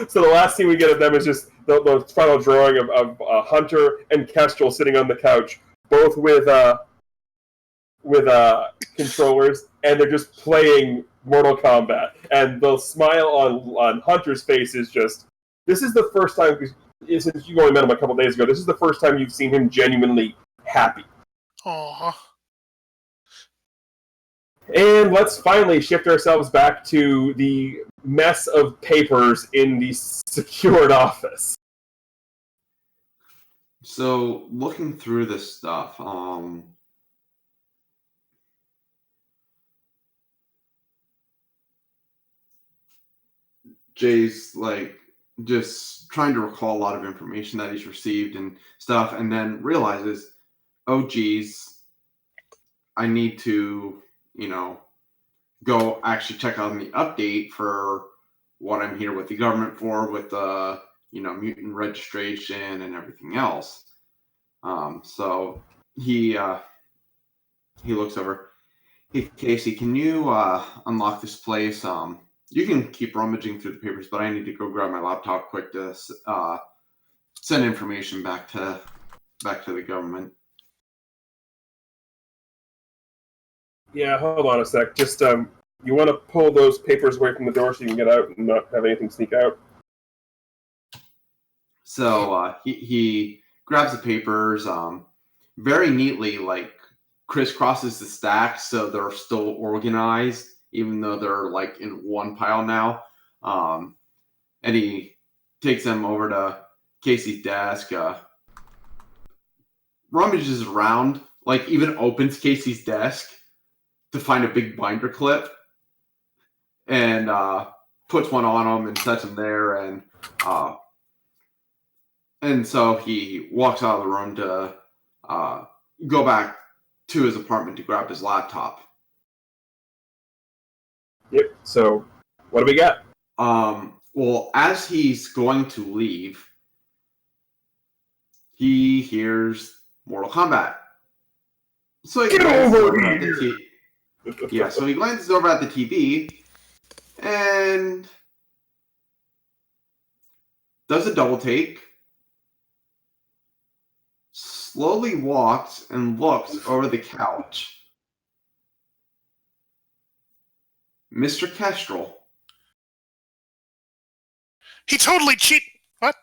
So the last scene we get of them is just the final drawing of Hunter and Kestrel sitting on the couch, both with controllers, and they're just playing Mortal Kombat. And the smile on Hunter's face is just, this is the first time, since you only met him a couple days ago, this is the first time you've seen him genuinely happy. Aww. And let's finally shift ourselves back to the mess of papers in the secured office. So, looking through this stuff, Jay's like just trying to recall a lot of information that he's received and stuff, and then realizes, oh geez, I need to, go actually check on the update for what I'm here with the government for, with the, mutant registration and everything else. So he looks over. Hey, Casey, can you unlock this place? You can keep rummaging through the papers, but I need to go grab my laptop quick to send information back to the government. Yeah, hold on a sec. Just, you want to pull those papers away from the door so you can get out and not have anything sneak out? So he grabs the papers, very neatly, like crisscrosses the stacks so they're still organized, even though they're like in one pile now. And he takes them over to Casey's desk, rummages around, like even opens Casey's desk to find a big binder clip, and puts one on him and sets him there, and so he walks out of the room to go back to his apartment to grab his laptop. Yep. So, what do we got? Well, as he's going to leave, he hears Mortal Kombat. So he Get glances over at the yeah, so he glances over at the TV and does a double take, slowly walks and looks over the couch. Mr. Kestrel. He totally cheat. What?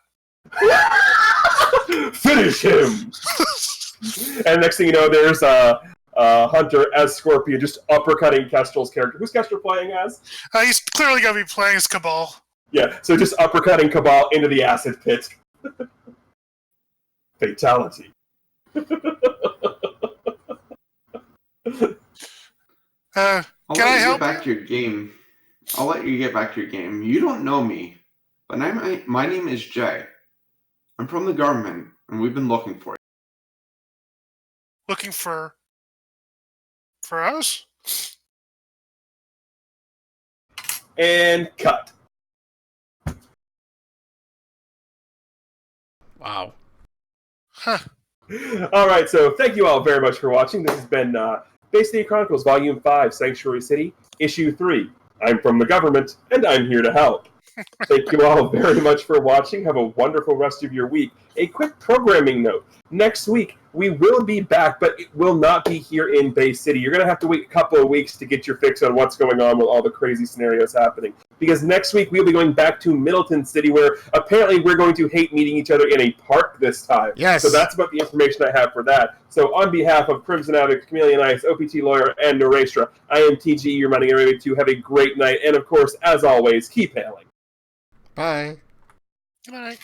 Finish him! And next thing you know, there's Hunter as Scorpion just uppercutting Kestrel's character. Who's Kestrel playing as? He's clearly going to be playing as Cabal. Yeah, so just uppercutting Cabal into the acid pit. Fatality. Can I help? Get back to your game. I'll let you get back to your game. You don't know me, but my name is Jay. I'm from the government, and we've been looking for you. Looking for us? And cut. Wow. Huh. All right, so thank you all very much for watching. This has been Bay City Chronicles Volume 5, Sanctuary City, Issue 3. I'm from the government, and I'm here to help. Thank you all very much for watching. Have a wonderful rest of your week. A quick programming note. Next week, we will be back, but it will not be here in Bay City. You're going to have to wait a couple of weeks to get your fix on what's going on with all the crazy scenarios happening. Because next week, we'll be going back to Middleton City, where apparently we're going to hate meeting each other in a park this time. Yes. So that's about the information I have for that. So on behalf of Crimson Addict, Chameleon Ice, OPT Lawyer, and Norastra, I am TG, reminding everybody to have a great night. And of course, as always, keep hailing. Bye. Good night.